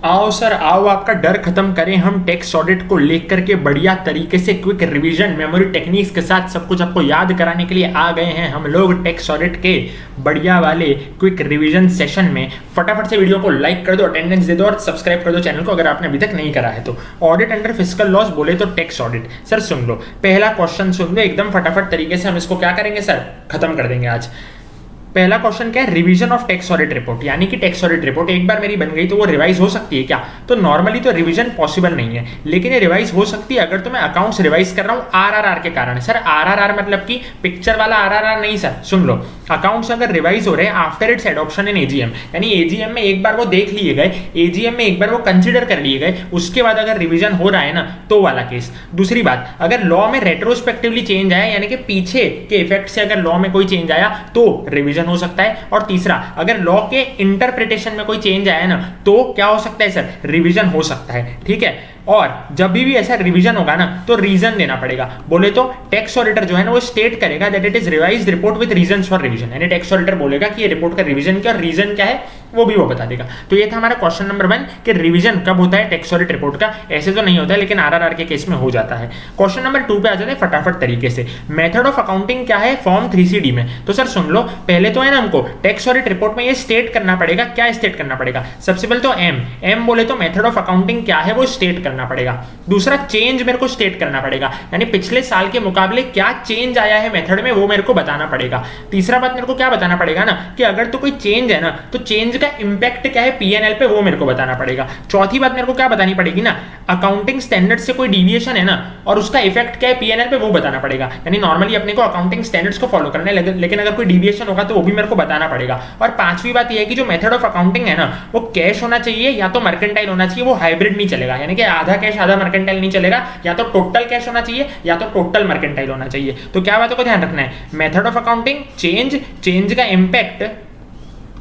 आओ सर आओ, आपका डर खत्म करें हम टैक्स ऑडिट को लेकर के बढ़िया तरीके से क्विक रिवीजन मेमोरी टेक्निक्स के साथ सब कुछ आपको याद कराने के लिए आ गए हैं हम लोग टैक्स ऑडिट के बढ़िया वाले क्विक रिवीजन सेशन में। फटाफट से वीडियो को लाइक कर दो, अटेंडेंस दे दो और सब्सक्राइब कर दो चैनल को अगर आपने अभी तक नहीं करा है तो। ऑडिट अंडर फिस्कल लॉस बोले तो टैक्स ऑडिट। सर सुन लो, पहला क्वेश्चन सुन लो एकदम फटाफट तरीके से, हम इसको क्या करेंगे सर, खत्म कर देंगे आज। पहला क्वेश्चन क्या है, revision of tax audit report, यानी कि टैक्स ऑडिट रिपोर्ट एक बार मेरी बन गई तो वो रिवाइज हो सकती है क्या? तो नॉर्मली तो रिवीजन पॉसिबल नहीं है, लेकिन ये रिवाइज हो सकती है अगर तो मैं अकाउंट्स रिवाइज कर रहा हूँ आरआरआर के कारण। सर आरआरआर मतलब कि पिक्चर वाला आरआरआर नहीं सर, सुन लो, अकाउंट्स अगर रिवाइज हो रहे हैं after it's adoption in AGM, यानी एजीएम में एक बार वो देख लिए गए, एजीएम में एक बार वो कंसिडर कर लिए गए, उसके बाद अगर रिवीजन हो रहा है ना तो वाला केस। दूसरी बात, अगर लॉ में रेट्रोस्पेक्टिवली चेंज आया यानी कि पीछे के इफेक्ट से अगर लॉ में कोई चेंज आया तो रिवीजन हो सकता है। और तीसरा, अगर लॉ के इंटरप्रिटेशन में कोई चेंज आया ना तो क्या हो सकता है सर, रिवीजन हो सकता है। ठीक है, और जब भी ऐसा रिवीजन होगा ना तो रीजन देना पड़ेगा। बोले तो टैक्स ऑडिटर जो है ना वो स्टेट करेगा that it is revised report with reasons for revision, यानी टैक्स ऑडिटर बोलेगा कि ये रिपोर्ट का रिवीजन क्या और रीजन क्या है वो भी वो बता देगा। तो ये था हमारा क्वेश्चन नंबर 1 कि रिवीजन कब होता है टैक्स ऑडिट रिपोर्ट का। ऐसे तो नहीं होता है लेकिन आरआरआर के केस में हो जाता है। क्वेश्चन नंबर 2 पे आ जाते हैं फटाफट तरीके से। मेथड ऑफ अकाउंटिंग क्या है फॉर्म 3CD में? तो सर सुन लो, पहले तो है ना हमको टैक्स ऑडिट रिपोर्ट में ये स्टेट करना पड़ेगा। क्या स्टेट करना पड़ेगा? सबसे पहले तो एम बोले तो मेथड ऑफ अकाउंटिंग क्या है वो स्टेट करना पड़ेगा। दूसरा, चेंज मेरे को स्टेट करना पड़ेगा, यानी पिछले साल के मुकाबले क्या चेंज आया है मेथड में वो मेरे को बताना पड़ेगा। तीसरा बात मेरे को क्या बताना पड़ेगा ना कि अगर तो कोई चेंज है ना तो चेंज का इंपैक्ट क्या है पीएनएल पे वो मेरे को बताना पड़ेगा। चौथी बात मेरे को क्या बतानी पड़ेगी ना, अकाउंटिंग स्टैंडर्ड से कोई डिविएशन है ना और उसका इफेक्ट क्या है पीएनएल पे वो बताना पड़ेगा। यानी नॉर्मली अपने को अकाउंटिंग स्टैंडर्ड्स को फॉलो करना है लेकिन अगर कोई डिविएशन होगा तो वो भी मेरे को बताना पड़ेगा। और पांचवी बात ये है कि जो मेथड ऑफ अकाउंटिंग है ना वो कैश होना चाहिए या तो मर्केंटाइल होना चाहिए, वो हाइब्रिड नहीं चलेगा, यानी कि आधा कैश आधा मर्केंटाइल नहीं चलेगा, या तो टोटल कैश होना चाहिए या तो टोटल मर्केंटाइल होना चाहिए। तो क्या बातों को ध्यान रखना है, मेथड ऑफ अकाउंटिंग, चेंज का impact,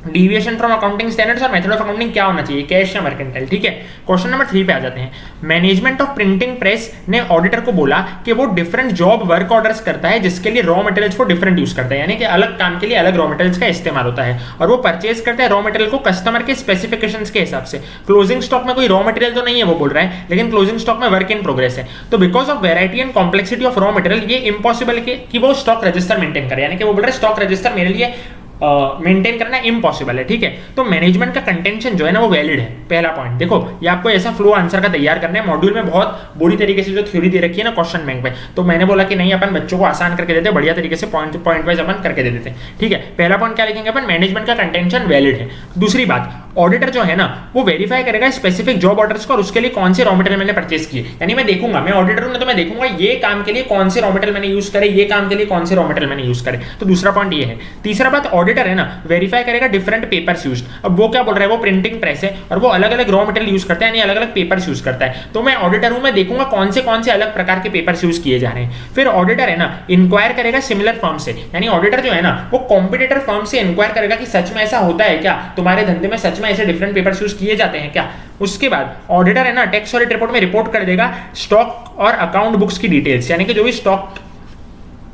deviation from accounting standards और मेथड ऑफ अकाउंटिंग क्या होना चाहिए, कैश या मर्केंटाइल। ठीक है, क्वेश्चन नंबर 3 पे आ जाते हैं। मैनेजमेंट ऑफ प्रिंटिंग प्रेस ने ऑडिटर को बोला कि वो डिफरेंट जॉब वर्क ऑर्डर्स करता है जिसके लिए रॉ मटेरियल्स को डिफरेंट यूज करता है, यानी कि अलग काम के लिए अलग रॉ मटेरियल्स का इस्तेमाल होता है और वो परचेज करता है रॉ मटेरियल को कस्टमर के स्पेसिफिकेशंस के हिसाब से। क्लोजिंग स्टॉक में कोई रॉ मटेरियल तो नहीं है वो बोल रहा है, लेकिन क्लोजिंग स्टॉक में वर्क इन प्रोग्रेस है। तो because of variety and complexity of raw material ये इंपॉसिबल कि वो स्टॉक रजिस्टर मेंटेन करे, यानी कि वो बोल रहे हैं स्टॉक रजिस्टर मेरे लिए मेंटेन करना इम्पॉसिबल है। ठीक है, तो मैनेजमेंट का कंटेंशन जो है ना वो वैलिड है। पहला पॉइंट देखो, ये आपको ऐसा फ्लो आंसर का तैयार करना है। मॉड्यूल में बहुत बुरी तरीके से जो थ्योरी दे रखी है ना क्वेश्चन बैंक पे, तो मैंने बोला कि नहीं, अपन बच्चों को आसान करके देते, बढ़िया तरीके से पॉइंट वाइज अपन करके दे देते। ठीक है, पहला पॉइंट क्या लिखेंगे अपन, मैनेजमेंट का कंटेंशन वैलिड है। दूसरी बात, ऑडिटर जो है ना वो वेरीफाई करेगा स्पेसिफिक जॉब ऑर्डर्स को और उसके लिए कौन से रॉ मटेरियल मैंने परचेस किए, यानी मैं देखूंगा, मैं ऑडिटर हूं ना तो मैं देखूंगा ये काम के लिए कौन से रॉ मटेरियल मैंने यूज करे, ये काम के लिए कौन से रॉ मटेरियल मैंने यूज करे। तो दूसरा पॉइंट ये है। तीसरा बात, ऑडिटर है ना वेरीफाई करेगा डिफरेंट पेपर्स यूज्ड। अब वो क्या बोल रहा है, वो प्रिंटिंग प्रेस है और वो अलग अलग रॉ मटेरियल यूज करता है, यानी अलग अलग पेपर्स यूज करता है। तो मैं ऑडिटर हूं, मैं देखूंगा कौन से अलग प्रकार के पेपर्स यूज किए जा रहे हैं। फिर ऑडिटर है ना इंक्वायर करेगा सिमिलर फर्म से, यानी ऑडिटर जो है ना वो कॉम्पिटिटर फर्म से इंक्वायर करेगा कि सच में ऐसा होता है क्या, तुम्हारे धंधे में सच में ऐसे डिफरेंट पेपर्स यूज किए जाते हैं क्या। उसके बाद ऑडिटर है ना टैक्स ऑडिट रिपोर्ट में रिपोर्ट कर देगा स्टॉक और अकाउंट बुक्स की डिटेल्स, यानी कि जो भी स्टॉक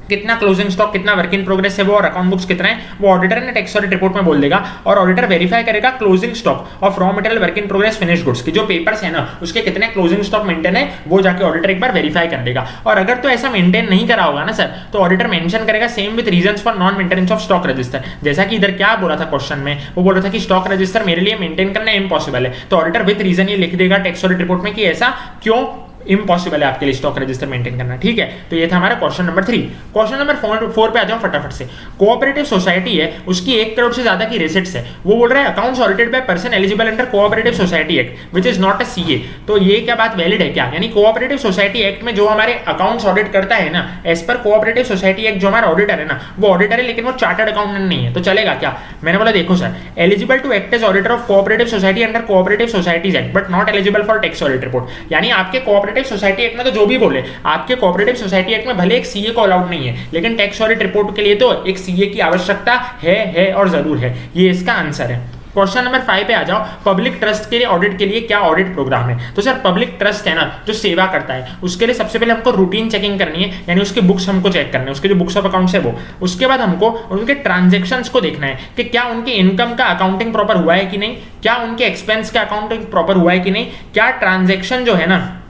कितना क्लोजिंग स्टॉक, कितना वर्क इन प्रोग्रेस है वो और अकाउंट बुक्स कितना है वो ऑडिटर ने टैक्स ऑडिट रिपोर्ट में बोल देगा। और ऑडिटर वेरीफाई करेगा closing stock of raw material, work in progress, finished goods की जो पेपर्स है ना उसके कितने क्लोजिंग स्टॉक मेंटेन है वो जाके ऑडिटर एक बार वेरीफाई कर देगा। और अगर तो ऐसा मेंटेन नहीं करा होगा ना सर तो ऑडिटर मेंशन करेगा same with reasons for non maintenance of stock register. जैसा कि इधर क्या बोला था क्वेश्चन में, वो बोल रहा था कि स्टॉक रजिस्टर मेरे लिए मेंटेन करना इम्पॉसिबल है, तो ऑडिटर विद रीजन ये लिख देगा टैक्स ऑडिट रिपोर्ट में कि ऐसा क्यों इम्पॉसिबल है आपके लिए स्टॉक रजिस्टर मेंटेन करना। ठीक है, तो ये था हमारा क्वेश्चन नंबर 3। क्वेश्चन नंबर 4 पे आ जाओ फटाफट से। कोऑपरेटिव सोसाइटी है, उसकी 1 करोड़ से ज्यादा की रेसिट्स है, वो बोल रहा है accounts audited by person eligible under cooperative society act which is not a CA. तो ये क्या बात वैलिड है क्या, यानी कोऑपरेटिव सोसाइटी एक्ट में जो हमारे अकाउंट्स ऑडिट करता है ना, as per cooperative society act जो हमारा ऑडिटर है ना वो ऑडिटर है लेकिन वो चार्टर्ड अकाउंटेंट नहीं है, तो चलेगा क्या। मैंने बोला देखो sir, eligible to act as auditor of cooperative society under cooperative societies act but not eligible for tax audit report. यानी आपके कोऑपरेटिव सोसाइटी एक्ट में जो भी बोले, आपके कोऑपरेटिव सोसाइटी एक्ट में भले एक सीए को अलाउड नहीं है लेकिन टैक्स ऑडिट रिपोर्ट के लिए तो एक सीए की आवश्यकता है और जरूर है। ये इसका आंसर है। क्वेश्चन नंबर 5 पे आ जाओ, पब्लिक ट्रस्ट के लिए ऑडिट के लिए क्या ऑडिट प्रोग्राम है। तो सर पब्लिक ट्रस्ट है ना जो सेवा करता है, उसके लिए सबसे पहले हमको रूटीन चेकिंग करनी है, यानी उसके बुक्स हमको चेक करने हैं, उसके जो बुक्स ऑफ अकाउंट्स है वो। उसके बाद हमको उनके ट्रांजेक्शंस को देखना है कि क्या उनके इनकम का अकाउंटिंग प्रॉपर हुआ है कि नहीं, क्या उनके एक्सपेंस का अकाउंटिंग प्रॉपर हुआ है कि नहीं, क्या ट्रांजेक्शन जो है ना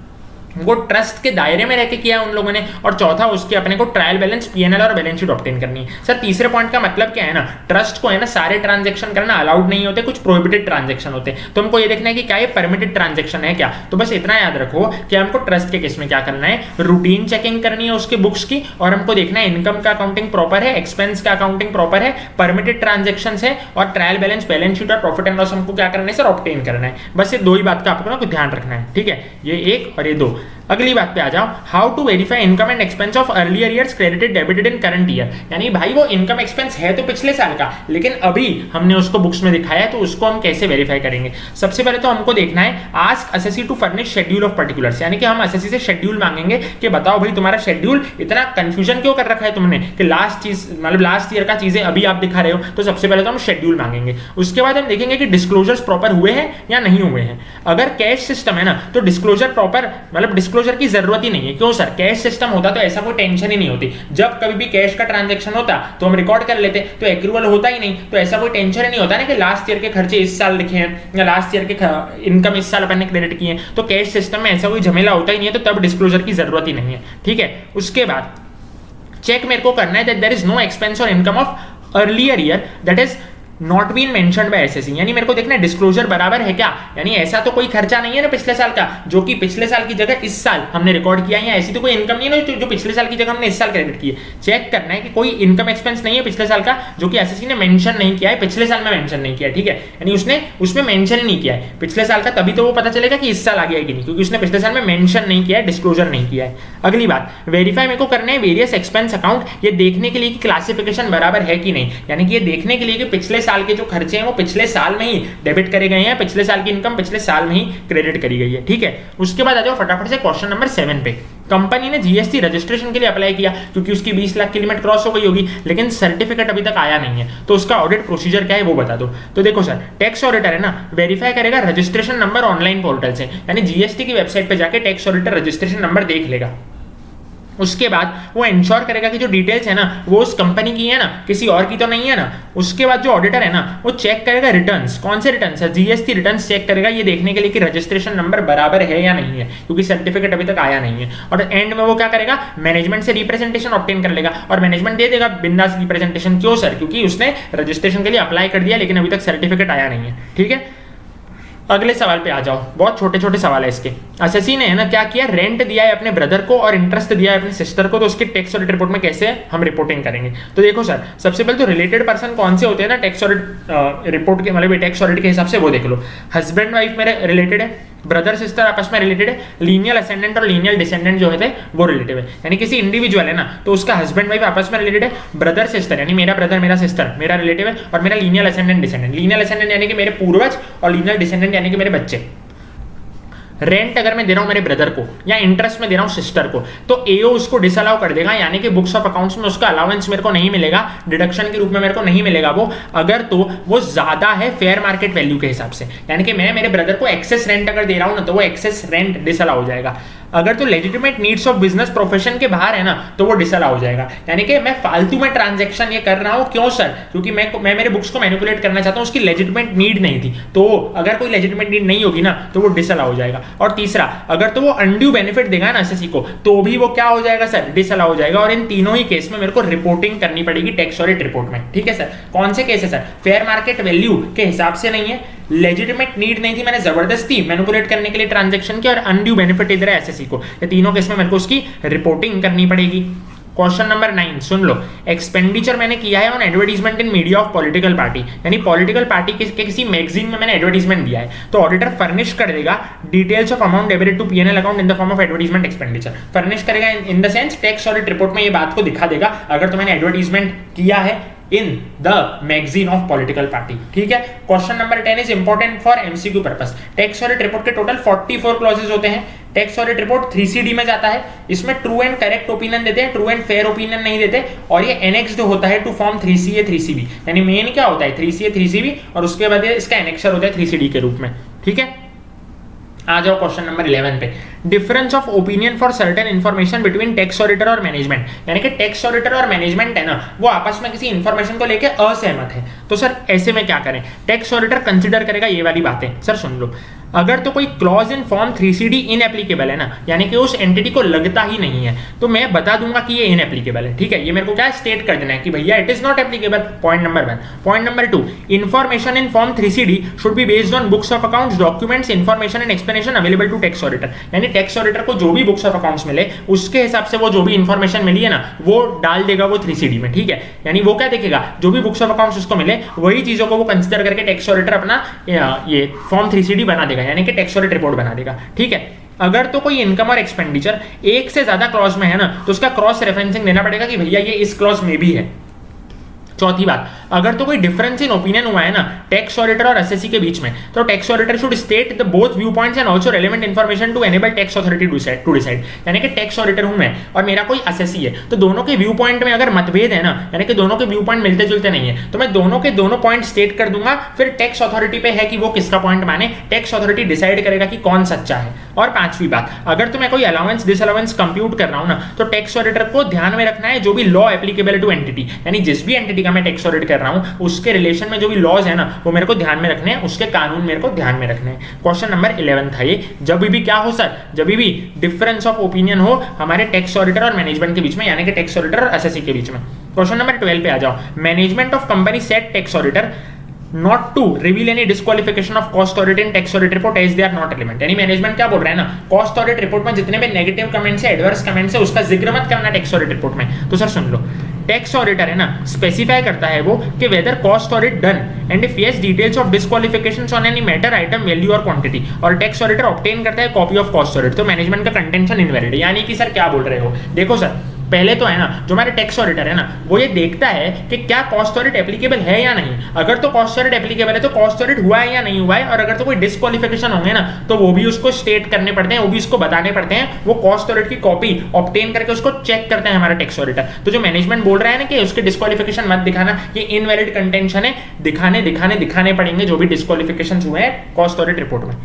वो ट्रस्ट के दायरे में रहकर किया उन लोगों ने। और चौथा उसके अपने को ट्रायल बैलेंस, पीएनएल और बैलेंस शीट ऑब्टेन करनी है। सर तीसरे पॉइंट का मतलब क्या है ना, ट्रस्ट को है ना सारे ट्रांजैक्शन करना अलाउड नहीं होते, कुछ प्रोहिबिटेड ट्रांजैक्शन होते हैं। तो हमको ये देखना है कि क्या ये परमिटेड ट्रांजैक्शन है क्या। तो बस इतना याद रखो कि हमको ट्रस्ट के केस में क्या करना है, रूटीन चेकिंग करनी है उसके बुक्स की, और हमको देखना है इनकम का अकाउंटिंग प्रॉपर है, एक्सपेंस का अकाउंटिंग प्रॉपर है, परमिटेड ट्रांजैक्शंस है, और ट्रायल बैलेंस, बैलेंस शीट और प्रॉफिट एंड लॉस हमको क्या करना है सर, ऑब्टेन करना है। बस ये दो ही बात का आपको ना ध्यान रखना है, ठीक है, ये एक और ये दो। अगली बात पे आ जाओ, how to verify income and expense of earlier years credited debited in current year. यानी भाई वो इनकम एक्सपेंस है तो पिछले साल का, लेकिन अभी हमने उसको बुक्स में दिखाया है, तो उसको हम कैसे वेरीफाई करेंगे। सबसे पहले तो हमको देखना है ask assessee to furnish schedule of particulars, यानी कि हम असेसी से शेड्यूल मांगेंगे कि बताओ भाई तुम्हारा शेड्यूल इतना कंफ्यूजन क्यों कर रखा है तुमने कि लास्ट चीज मतलब लास्ट ईयर का चीजें अभी आप दिखा रहे हो। तो सबसे पहले तो हम शेड्यूल मांगेंगे। उसके बाद हम देखेंगे कि डिस्क्लोजर्स प्रॉपर हुए हैं या नहीं हुए हैं। अगर कैश सिस्टम है ना तो डिस्क्लोजर प्रॉपर मतलब डिस्क्लोजर की जरूरत ही नहीं है। क्यों सर, कैश सिस्टम होता तो ऐसा कोई टेंशन ही नहीं होती। जब कभी भी कैश का ट्रांजैक्शन होता तो हम रिकॉर्ड कर लेते, तो एक्रूवल होता ही नहीं, तो ऐसा कोई टेंशन ही नहीं होता ना कि लास्ट ईयर के खर्चे इस साल लिखे हैं या लास्ट ईयर के इनकम इस साल अपन ने क्रेडिट किए हैं। तो कैश सिस्टम में ऐसा कोई झमेला होता ही नहीं है, तो तब डिस्क्लोजर की जरूरत ही नहीं है, ठीक है। उसके बाद चेक मेरे को करना है that there is no expense और income of earlier year that is not been mentioned by SSC, यानी मेरे को देखना है डिस्क्लोजर बराबर है क्या, यानी ऐसा तो कोई खर्चा नहीं है ना पिछले साल का जो कि पिछले साल की जगह इस साल हमने रिकॉर्ड किया है, या ऐसी तो कोई इनकम नहीं है ना जो पिछले साल की जगह हमने इस साल क्रेडिट की है। चेक करना है कि कोई इनकम एक्सपेंस नहीं है पिछले साल का जो कि एसएससी ने मेंशन नहीं किया है, पिछले साल में मेंशन नहीं किया है, ठीक है, यानी उसने उसमें मेंशन ही नहीं किया है पिछले साल का, तभी तो वो पता चलेगा कि इस साल आ गया है कि नहीं, क्योंकि उसने पिछले साल में मेंशन नहीं किया है, डिस्क्लोजर नहीं किया है। अगली बात, वेरीफाई मेरे को करना है वेरियस एक्सपेंस अकाउंट, ये देखने के लिए कि क्लासिफिकेशन बराबर है कि नहीं, यानी कि ये देखने के लिए कि पिछले साल के जो खर्चे वो पिछले साल में ही डेबिट करे गए हैं, पिछले साल की इनकम पिछले साल में ही क्रेडिट करी गई है, ठीक है। उसके बाद आ जाओ फटाफट से क्वेश्चन नंबर 7 पे। कंपनी ने जीएसटी रजिस्ट्रेशन के लिए अप्लाई किया क्योंकि उसकी 20 लाख की लिमिट क्रॉस हो गई होगी, लेकिन सर्टिफिकेट अभी तक आया नहीं है, तो उसका ऑडिट प्रोसीजर क्या है वो बता दो। तो देखो सर, टैक्स ऑडिटर है ना वेरीफाई करेगा रजिस्ट्रेशन नंबर ऑनलाइन पोर्टल से, यानी जीएसटी की वेबसाइट पे जाके टैक्स ऑडिटर रजिस्ट्रेशन नंबर देख लेगा। उसके बाद वो इंश्योर करेगा कि जो डिटेल्स है ना वो उस कंपनी की है ना, किसी और की तो नहीं है ना। उसके बाद जो ऑडिटर है ना वो चेक करेगा रिटर्न्स, कौन से रिटर्न्स है, जीएसटी रिटर्न्स चेक करेगा ये देखने के लिए कि रजिस्ट्रेशन नंबर बराबर है या नहीं है, क्योंकि सर्टिफिकेट अभी तक आया नहीं है। और एंड में वो क्या करेगा, मैनेजमेंट से रिप्रेजेंटेशन ऑब्टेन कर लेगा, और मैनेजमेंट दे देगा बिंदास रिप्रेजेंटेशन। क्यों सर, क्योंकि उसने रजिस्ट्रेशन के लिए अप्लाई कर दिया लेकिन अभी तक सर्टिफिकेट आया नहीं है, ठीक है। अगले सवाल पे आ जाओ, बहुत छोटे छोटे सवाल है इसके। एसएससी ने है ना क्या किया, रेंट दिया है अपने ब्रदर को और इंटरेस्ट दिया है अपने सिस्टर को, तो उसके टैक्स ऑडिट रिपोर्ट में कैसे हम रिपोर्टिंग करेंगे। तो देखो सर, सबसे पहले तो रिलेटेड पर्सन कौन से होते हैं ना टैक्स ऑडिट रिपोर्ट के मतलब टैक्स ऑडिट के हिसाब से वो देख लो। हस्बैंड वाइफ मेरे रिलेटेड है, ब्रदर सिस्टर आपस में रिलेटेड है, लीनियल असेंडेंट और लीनियल डिसेंडेंट जो है वो रिलेटिव है, यानी किसी इंडिविजुअल है ना तो उसका हस्बैंड वाइफ आपस में रिलेटेड है। ब्रदर सिस्टर यानी मेरा ब्रदर मेरा सिस्टर मेरा रिलेटिव है, और मेरा lineal ascendant descendant, lineal ascendant यानी कि मेरे पूर्वज, और लीनियल डिसेंडेंट यानी कि मेरे बच्चे। रेंट अगर मैं दे रहा हूं मेरे ब्रदर को या इंटरेस्ट में दे रहा हूं सिस्टर को, तो एओ उसको डिसअलाउ कर देगा, यानी कि बुक्स ऑफ अकाउंट्स में उसका अलाउंस मेरे को नहीं मिलेगा, डिडक्शन के रूप में मेरे को नहीं मिलेगा वो, अगर तो वो ज्यादा है फेयर मार्केट वैल्यू के हिसाब से, यानी कि मैं मेरे ब्रदर को एक्सेस रेंट अगर दे रहा हूं ना तो वो एक्सेस रेंट डिसअलाउ हो जाएगा। अगर तो legitimate needs of business profession के बाहर है ना तो वो डिसअलाउ हो जाएगा, यानी कि मैं फालतू में ट्रांजैक्शन ये कर रहा हूं। क्यों सर, क्योंकि मैं मेरे बुक्स को मैनिपुलेट करना चाहता हूं, उसकी लेजिटिमेट नीड नहीं थी, तो अगर कोई लेजिटिमेट नीड नहीं होगी ना तो वो डिसअलाउ हो जाएगा। और तीसरा, अगर तो वो अनड्यू बेनिफिट देगा ना एसएससी को, तो भी वो क्या हो जाएगा सर, डिसअलाउ हो जाएगा। और इन तीनों ही केस में मेरे को रिपोर्टिंग करनी पड़ेगी टैक्स ऑडिट रिपोर्ट में, ठीक है सर। कौन से केस है सर, फेयर मार्केट वैल्यू के हिसाब से नहीं है, लेजिटिमेट नीड नहीं थी, मैंने जबरदस्ती मैनिपुलेट करने के लिए ट्रांजैक्शन की, और अनड्यू बेनिफिट इधर है एसएससी को, ये तीनों केस में मेरे को उसकी रिपोर्टिंग करनी पड़ेगी। क्वेश्चन नंबर 9 सुन लो, एक्सपेंडिचर मैंने किया है on advertisement in media of political party, यानी पॉलिटिकल पार्टी के किसी मैगजीन में मैंने एडवर्टाइजमेंट दिया है, तो ऑडिटर फर्निश कर देगा details of amount debited to PNL account in the form of advertisement expenditure. Furnish करेगा in the sense tax audit report में ये बात को दिखा देगा अगर तो मैंने एडवर्टाइजमेंट किया है in the magazine of political party, ठीक है। Question number 10 is important for MCQ purpose. Tax audit report के टोटल 44 क्लॉजेस होते हैं, टैक्स ऑडिट रिपोर्ट 3CD में जाता है, इसमें ट्रू एंड करेक्ट ओपिनियन देते हैं, ट्रू एंड फेयर ओपिनियन नहीं देते, और ये एनेक्स्ड होता है टू फॉर्म 3CA 3CB, यानी मेन क्या होता है 3CA 3CB और उसके बाद इसका एनेक्सर होता है 3CD के रूप में। ठीक है, आ जाओ क्वेश्चन नंबर 11 पे। Difference of opinion for certain information between tax auditor और मैनेजमेंट, यानी कि टैक्स ऑडिटर और मैनेजमेंट है ना, वो आपस में किसी इन्फॉर्मेशन को लेकर असहमत है, तो सर ऐसे में क्या करें? टैक्स ऑडिटर कंसिडर करेगा ये वाली बातें। सर सुन लो, अगर तो कोई क्लॉज इन फॉर्म 3CD इनएप्लीकेबल है ना, यानी कि उस एंटिटी को लगता ही नहीं है, तो मैं बता दूंगा कि ये इनएप्लीकेबल है। ठीक है, ये मेरे को क्या स्टेट कर देना है कि भैया it is not applicable, point number 1। Point number 2, information in form 3CD should be based on books of accounts, documents, information and explanation available to tax auditor, यानी टैक्स ऑडिटर को जो भी बुक्स ऑफ अकाउंट्स मिले उसके हिसाब से वो जो भी इंफॉर्मेशन मिली है ना वो डाल देगा वो 3CD में। ठीक है, यानी वो क्या देखेगा, जो भी बुक्स ऑफ अकाउंट्स उसको मिले वही चीजों को वो कंसिडर करके टैक्स ऑडिटर अपना ये फॉर्म 3CD बना देगा, यानी कि टैक्स ऑडिट रिपोर्ट बना देगा। ठीक है, अगर तो कोई इनकम और एक्सपेंडिचर एक से ज्यादा क्लॉज में है ना, तो उसका क्रॉस रेफरेंसिंग देना पड़ेगा कि भैया ये इस क्लॉज में भी है। चौथी बात, अगर तो कोई डिफरेंस इन ओपिनियन हुआ है ना टैक्स ऑडिटर और एसएससी के बीच में, तो tax auditor should state the both view points and also relevant information to enable tax authority to decide, यानी कि टैक्स ऑडिटर हूं मैं और मेरा कोई एसएससी है, तो दोनों के व्यू पॉइंट में अगर मतभेद है ना, यानी कि दोनों के व्यू पॉइंट मिलते जुलते नहीं है, तो मैं दोनों के दोनों पॉइंट स्टेट कर दूंगा, फिर टैक्स अथॉरिटी पे है कि वो किसका पॉइंट माने, टैक्स अथॉरिटी डिसाइड करेगा कि कौन सच्चा है। और पांचवी बात, अगर तो मैं कोई अलाउंस डिसअलाउंस कंप्यूट कर रहा हूं ना, तो टैक्स ऑडिटर को ध्यान में रखना है जो भी लॉ एप्लीकेबल टू एंटिटी, यानी जिस भी एंटिटी का मैं टैक्स ऑडिट कर रहा हूं उसके रिलेशन में जो भी लॉज है ना वो मेरे को ध्यान में रखने हैं, उसके कानून मेरे को ध्यान में रखने हैं। क्वेश्चन नंबर 11 था ये। जब भी क्या हो सर, जब भी डिफरेंस ऑफ ओपिनियन हो हमारे टैक्स ऑडिटर और मैनेजमेंट के बीच में, यानी कि टैक्स ऑडिटर और एसएससी के बीच में। क्वेश्चन नंबर 12 पे आ जाओ। Management of company set tax auditor not to reveal any disqualification of cost audit in tax audit report as they are not relevant, यानी मैनेजमेंट क्या बोल रहा है ना, कॉस्ट ऑडिट रिपोर्ट में जितने भी नेगेटिव कमेंट्स है, एडवर्स कमेंट्स है, उसका जिक्र मत करना टैक्स ऑडिट रिपोर्ट में। तो सर सुन लो, टैक्स ऑडिटर है ना स्पेसिफाई करता है वो कि whether cost audit done and if yes details of disqualifications on any matter item value और क्वांटिटी, और टैक्स ऑडिटर ऑब्टेन करता है कॉपी ऑफ कॉस्ट ऑडिट, तो मैनेजमेंट का कंटेंशन इनवैलिड है। यानी कि सर क्या बोल रहे हो, देखो सर पहले तो है ना जो हमारे टैक्स ऑडिटर है ना वो ये देखता है कि क्या कॉस्ट ऑडिट एप्लीकेबल है या नहीं, अगर तो कॉस्ट ऑडिट एप्लीकेबल है तो कॉस्ट ऑडिट हुआ है या नहीं हुआ है, और अगर तो कोई डिस्क्वालिफिकेशन होंगे ना तो वो भी उसको स्टेट करने पड़ते हैं, वो भी उसको बताने पड़ते हैं, वो कॉस्ट ऑडिट की कॉपी ऑब्टेन करके उसको चेक करते हैं हमारा टैक्स ऑडिटर। तो जो मैनेजमेंट बोल रहा है ना कि उसके डिस्क्वालिफिकेशन मत दिखाना, ये इनवैलिड कंटेंशन है, दिखाने पड़ेंगे जो भी डिस्क्वालिफिकेशन हुए हैं कॉस्ट ऑडिट रिपोर्ट में।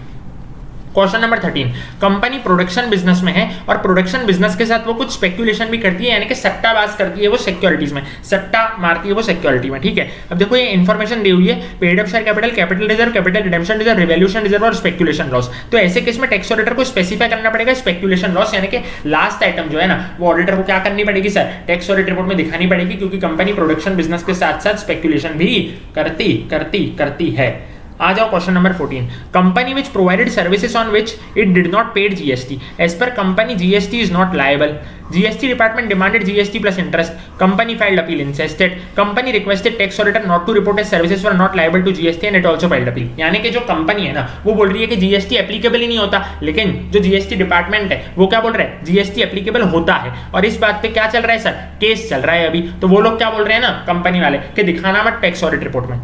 Question number 13, company production business में है और प्रोडक्शन बिजनेस के साथ वो कुछ स्पेक्यूलेशन भी करती है, यानी कि सट्टाबाज करती है वो सिक्योरिटीज में, सट्टा मारती है वो सिक्योरिटी में। ठीक है, अब देखो ये इन्फॉर्मेशन दी हुई है, paid up share capital, capital reserve, capital redemption reserve, revaluation reserve और स्पेक्यूलेशन लॉस। तो ऐसे केस में टैक्स ऑडिटर को स्पेसिफाई करना पड़ेगा स्पेक्यूलेशन लॉस, यानी कि लास्ट आइटम जो है ना वो ऑडिटर को क्या करनी पड़ेगी सर, टैक्स ऑडिट रिपोर्ट में दिखानी पड़ेगी, क्योंकि कंपनी प्रोडक्शन बिजनेस के साथ साथ स्पेक्यूलेशन भी करती है। आ जाओ question number 14, company which provided services on which it did not paid GST as per company GST is not liable, GST department demanded GST plus interest, company filed appeal insisted, company requested tax auditor not to report as services were not liable to GST and it also filed appeal. यानी कि जो company है ना वो बोल रही है कि जीएसटी एप्लीकेबल ही नहीं होता, लेकिन जो जीएसटी डिपार्टमेंट है वो क्या बोल रहा है, जीएसटी एप्लीकेबल होता है, और इस बात पे क्या चल रहा है सर, केस चल रहा है अभी। तो वो लोग क्या बोल रहे हैं ना कंपनी वाले कि दिखाना मत टैक्स ऑडिट रिपोर्ट में।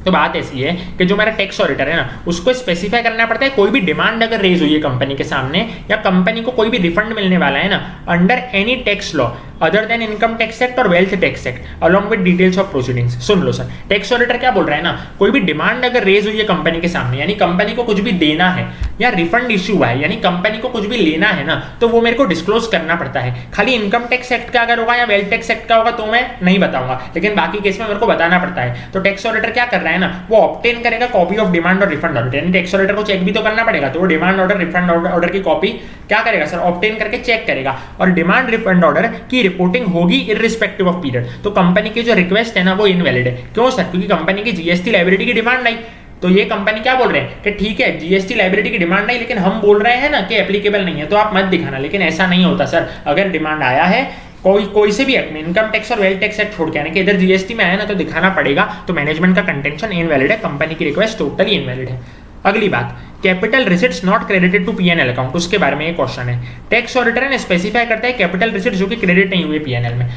तो बात ऐसी है कि जो हमारा टैक्स ऑडिटर है ना उसको स्पेसिफाई करना पड़ता है, कोई भी डिमांड अगर रेज हुई है कंपनी के सामने या कंपनी को कोई भी रिफंड मिलने वाला है ना under any tax law other than income tax act और wealth tax act along with details of proceedings. सुन लो सर, टैक्स ऑडिटर क्या बोल रहा है ना, कोई भी डिमांड अगर रेज हुई है कंपनी के सामने, यानी कंपनी को कुछ भी देना है या रिफंड इश्यू हुआ है, यानी कंपनी को कुछ भी लेना है ना, तो वो मेरे को डिस्क्लोज करना पड़ता है। खाली इनकम टैक्स एक्ट का अगर होगा या वेल्थ टैक्स एक्ट का होगा तो मैं नहीं बताऊंगा, लेकिन बाकी केस में मेरे को बताना पड़ता है। तो टैक्स ऑडिटर क्या कर रहा है ना, वो ऑब्टेन करेगा कॉपी ऑफ डिमांड और रिफंड ऑर्डर, यानी टैक्स ऑडिटर को चेक भी तो करना पड़ेगा, तो वो डिमांड ऑर्डर रिफंड ऑर्डर की कॉपी क्या करेगा सर, ऑब्टेन करके चेक करेगा, और डिमांड रिफंड ऑर्डर की रिपोर्टिंग होगी इररिस्पेक्टिव ऑफ पीरियड। तो कंपनी की जो रिक्वेस्ट है ना वो इनवैलिड है। क्यों सर, क्योंकि कंपनी की जीएसटी लायबिलिटी की डिमांड नहीं। तो ये कंपनी क्या बोल रहे हैं कि ठीक है जीएसटी लायबिलिटी की डिमांड नहीं, लेकिन हम बोल रहे हैं ना कि एप्लीकेबल नहीं है, तो आप मत दिखाना। लेकिन ऐसा नहीं होता सर, अगर डिमांड आया है कोई से भी एक्ट में, इनकम टैक्स और वेल्थ टैक्स एक्ट छोड़ के, यानी कि इधर जीएसटी में आया ना तो दिखाना पड़ेगा। तो मैनेजमेंट का कंटेंशन इनवैलिड है, कंपनी की रिक्वेस्ट टोटली इनवैलिड है। अगली बात, capital receipts not credited to PNL account, उसके बारे में एक क्वेश्चन है। टैक्स ऑडिटर ने स्पेसिफाई करता है कैपिटल रिसिट्स जो कि क्रेडिट नहीं हुए पीएनएल में।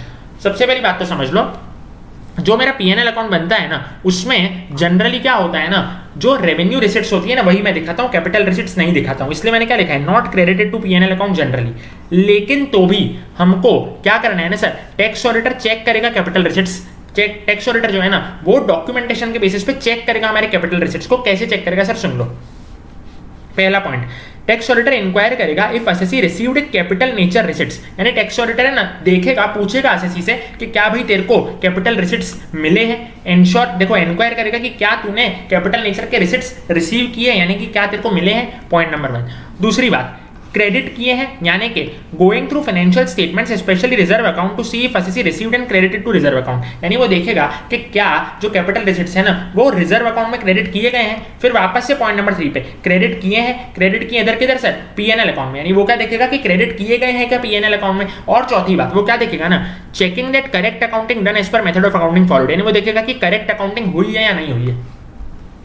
सबसे पहली बात तो समझ लो, जो मेरा पीएनएल अकाउंट बनता है ना उसमें जनरली क्या होता है ना, जो रेवेन्यू रिसिट्स होती है ना वही मैं दिखाता हूँ, कैपिटल रिसिट्स नहीं दिखाता हूँ। इसलिए मैंने क्या लिखा है, not credited to PNL account generally. लेकिन तो भी हमको क्या करना है ना सर, टैक्स ऑडिटर चेक करेगा कैपिटल रिसिट्स। टैक्स ऑडिटर जो है ना वो डॉक्यूमेंटेशन के बेसिस पे चेक करेगा हमारे कैपिटल रिसिट्स को। कैसे चेक करेगा सर, सुन लो। पहला पॉइंट, टैक्स ऑडिटर इंक्वायर करेगा if assessee received capital nature receipts, यानी टैक्स ऑडिटर है ना देखेगा, पूछेगा असेसी से कि क्या भाई तेरे को कैपिटल रिसिट्स मिले हैं। इंश्योर देखो, इंक्वायर करेगा कि क्या तूने कैपिटल नेचर के रिसिट्स रिसीव किए, यानी कि क्या तेरे को मिले हैं, पॉइंट नंबर 1। दूसरी बात, क्रेडिट किए हैं, यानी कि going through financial statements specially reserve account to see if assessee received and credited to reserve account, यानी वो देखेगा कि क्या जो कैपिटल रिसिट्स है ना वो रिजर्व अकाउंट में क्रेडिट किए गए हैं। फिर वापस से पॉइंट नंबर 3 पे, क्रेडिट किए हैं, क्रेडिट किए इधर किधर सर, पीएनएल अकाउंट में, यानी वो क्या देखेगा कि क्रेडिट किए गए हैं क्या पीएनएल अकाउंट में। और चौथी बात वो क्या देखेगा ना, checking that correct accounting done as per method of accounting followed, यानी वो देखेगा कि करेक्ट अकाउंटिंग हुई है या नहीं हुई है।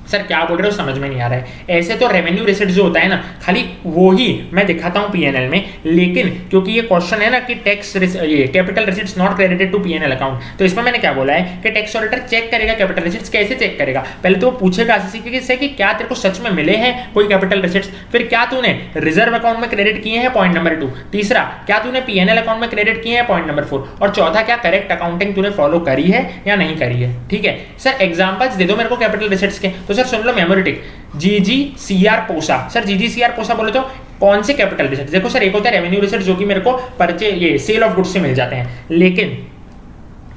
सर क्या बोल रहे हो, समझ में नहीं आ रहा है। ऐसे तो रेवेन्यू रिसिट जो होता है ना खाली वो ही मैं दिखाता हूं पीएनएल में, लेकिन क्योंकि ये क्वेश्चन है ना कि टैक्स ये capital receipts not credited to PNL account, तो इसमें मैंने क्या बोला है कि टैक्स ऑडिटर चेक करेगा कैपिटल रिसिट्स। कैसे चेक करेगा, पहले तो वो पूछेगा से कि क्या तेरे को सच में मिले हैं कोई कैपिटल रिसिट्स, फिर क्या तूने रिजर्व अकाउंट में क्रेडिट किए हैं, पॉइंट नंबर 2। तीसरा, क्या तूने पीएनएल अकाउंट में क्रेडिट किए हैं, पॉइंट नंबर 4। और चौथा, क्या करेक्ट अकाउंटिंग तूने फॉलो करी है या नहीं करी है। ठीक है सर, एग्जांपल्स दे दो मेरे को कैपिटल रिसिट्स के। तो सर सुन लो, मेमोरी जीजीसीआर पोसा। सर जीजीसीआर पोसा बोले तो कौन से कैपिटल रिसिट्स, देखो सर एक होता है रेवेन्यू रिसिट्स जो कि मेरे को परचे ये सेल ऑफ गुड्स से मिल जाते हैं, लेकिन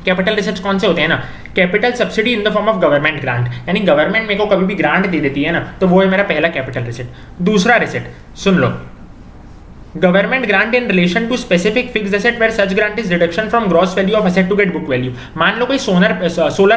कैपिटल रिसिट्स कौन से होते हैं ना, capital subsidy in the form of government grant, यानी गवर्नमेंट मेरे को कभी भी ग्रांट दे देती है ना, तो वो है मेरा पहला कैपिटल रिसिट। दूसरा रिसिट सुन लो, government grant in relation to specific fixed asset where such grant is deduction from gross value of asset to get book value. मान लो कोई सोलर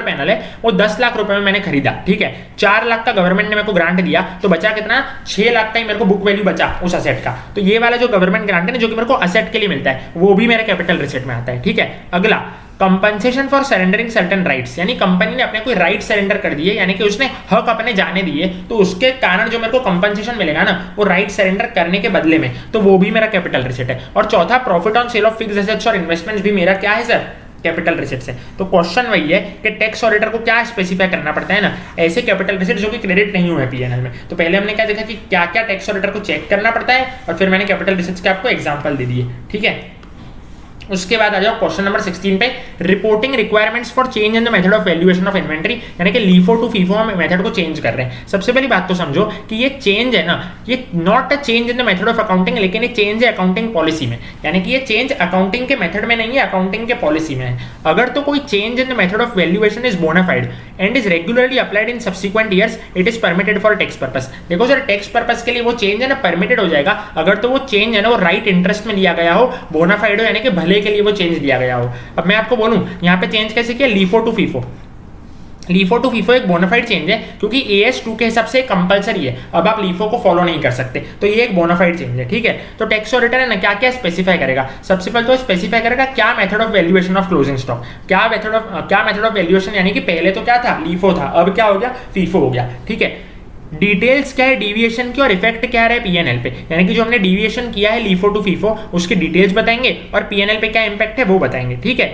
पैनल है, वो 10 लाख रुपए में मैंने खरीदा, ठीक है, 4 लाख का गवर्नमेंट ने मेरे को ग्रांट दिया, तो बचा कितना, 6 लाख का ही मेरे को बुक वैल्यू बचा उस एसेट का। तो ये वाला जो गवर्नमेंट ग्रांट है ना जो कि मेरे को असेट के लिए मिलता है, वो भी मेरा कैपिटल रिसिट में आता है। ठीक है, अगला compensation for surrendering certain rights, यानी कंपनी ने अपने कोई राइट सरेंडर कर दिए, यानी कि उसने हक अपने जाने दिए, तो उसके कारण जो मेरे को कंपनसेशन मिलेगा ना वो राइट सरेंडर करने के बदले में, तो वो भी मेरा कैपिटल रिसिट है। और चौथा, profit on sale of fixed assets और इन्वेस्टमेंट्स भी मेरा क्या है सर, कैपिटल रिसिट्स है। तो क्वेश्चन वही है कि टैक्स ऑडिटर को क्या स्पेसिफाई करना पड़ता है ना, ऐसे कैपिटल रिसिट जो कि क्रेडिट नहीं हुए पीएनएल में। तो पहले हमने क्या देखा कि क्या क्या टैक्स ऑडिटर को चेक करना पड़ता है, और फिर मैंने कैपिटल रिसिट्स के आपको एग्जांपल दे दिए। ठीक है, उसके बाद आ जाओ क्वेश्चन नंबर 16 पे, reporting requirements for change in the method of valuation of inventory, यानी कि लीफो टू फीफो हम मेथड को चेंज कर रहे हैं। सबसे पहली बात तो समझो कि ये चेंज है ना, ये not a change in the method of accounting, लेकिन ये चेंज है अकाउंटिंग पॉलिसी में, यानी कि ये चेंज अकाउंटिंग के मेथड में नहीं है, अकाउंटिंग के पॉलिसी में है। अगर तो कोई change in the method of valuation is bonafide and is regularly applied in subsequent years, it is permitted for tax purpose. देखो सर, टैक्स पर्पस के लिए वो चेंज है ना परमिटेड हो जाएगा, अगर तो वो चेंज है ना वो राइट इंटरेस्ट में लिया गया हो, बोनाफाइड हो, यानी कि भले के लिए वो चेंज लिया गया हो। अब मैं आपको बोलूं यहाँ पे चेंज कैसे किया, LIFO to FIFO. LIFO to FIFO एक बोनाफाइड चेंज है, क्योंकि AS2 के हिसाब से कंपलसरी है, अब आप लीफो को फॉलो नहीं कर सकते, तो ये एक बोनाफाइड चेंज है। ठीक है, तो टैक्स ऑडिटर है ना क्या क्या स्पेसिफाई करेगा, सबसे पहले तो स्पेसिफाई करेगा क्या method of valuation of closing stock, क्या मेथड ऑफ वैल्यूएशन, यानी कि पहले तो क्या था, लीफो था, अब क्या हो गया, फीफो हो गया। ठीक है, डिटेल्स क्या है डिविएशन की और इफेक्ट क्या है पीएनएल पे, यानी कि जो हमने डिविएशन किया है लीफो टू फीफो उसकी डिटेल्स बताएंगे और पीएनएल पे क्या इंपैक्ट है वो बताएंगे। ठीक है,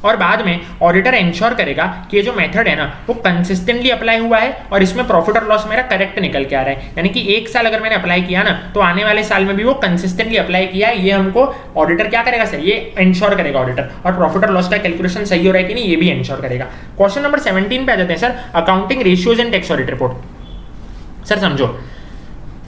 और बाद में ऑडिटर इंश्योर करेगा कि ये जो मेथड है ना वो कंसिस्टेंटली अप्लाई हुआ है और इसमें प्रॉफिट और लॉस मेरा करेक्ट निकल के आ रहा है, यानी कि एक साल अगर मैंने अप्लाई किया ना तो आने वाले साल में भी वो कंसिस्टेंटली अप्लाई किया है, ये हमको ऑडिटर क्या करेगा सर, ये इंश्योर करेगा ऑडिटर। और प्रॉफिट और लॉस का कैलकुलेशन सही हो रहा है कि नहीं ये भी इंश्योर करेगा। क्वेश्चन नंबर 17 पे आ जाते हैं sir, accounting ratios and tax audit report. Sir समझो,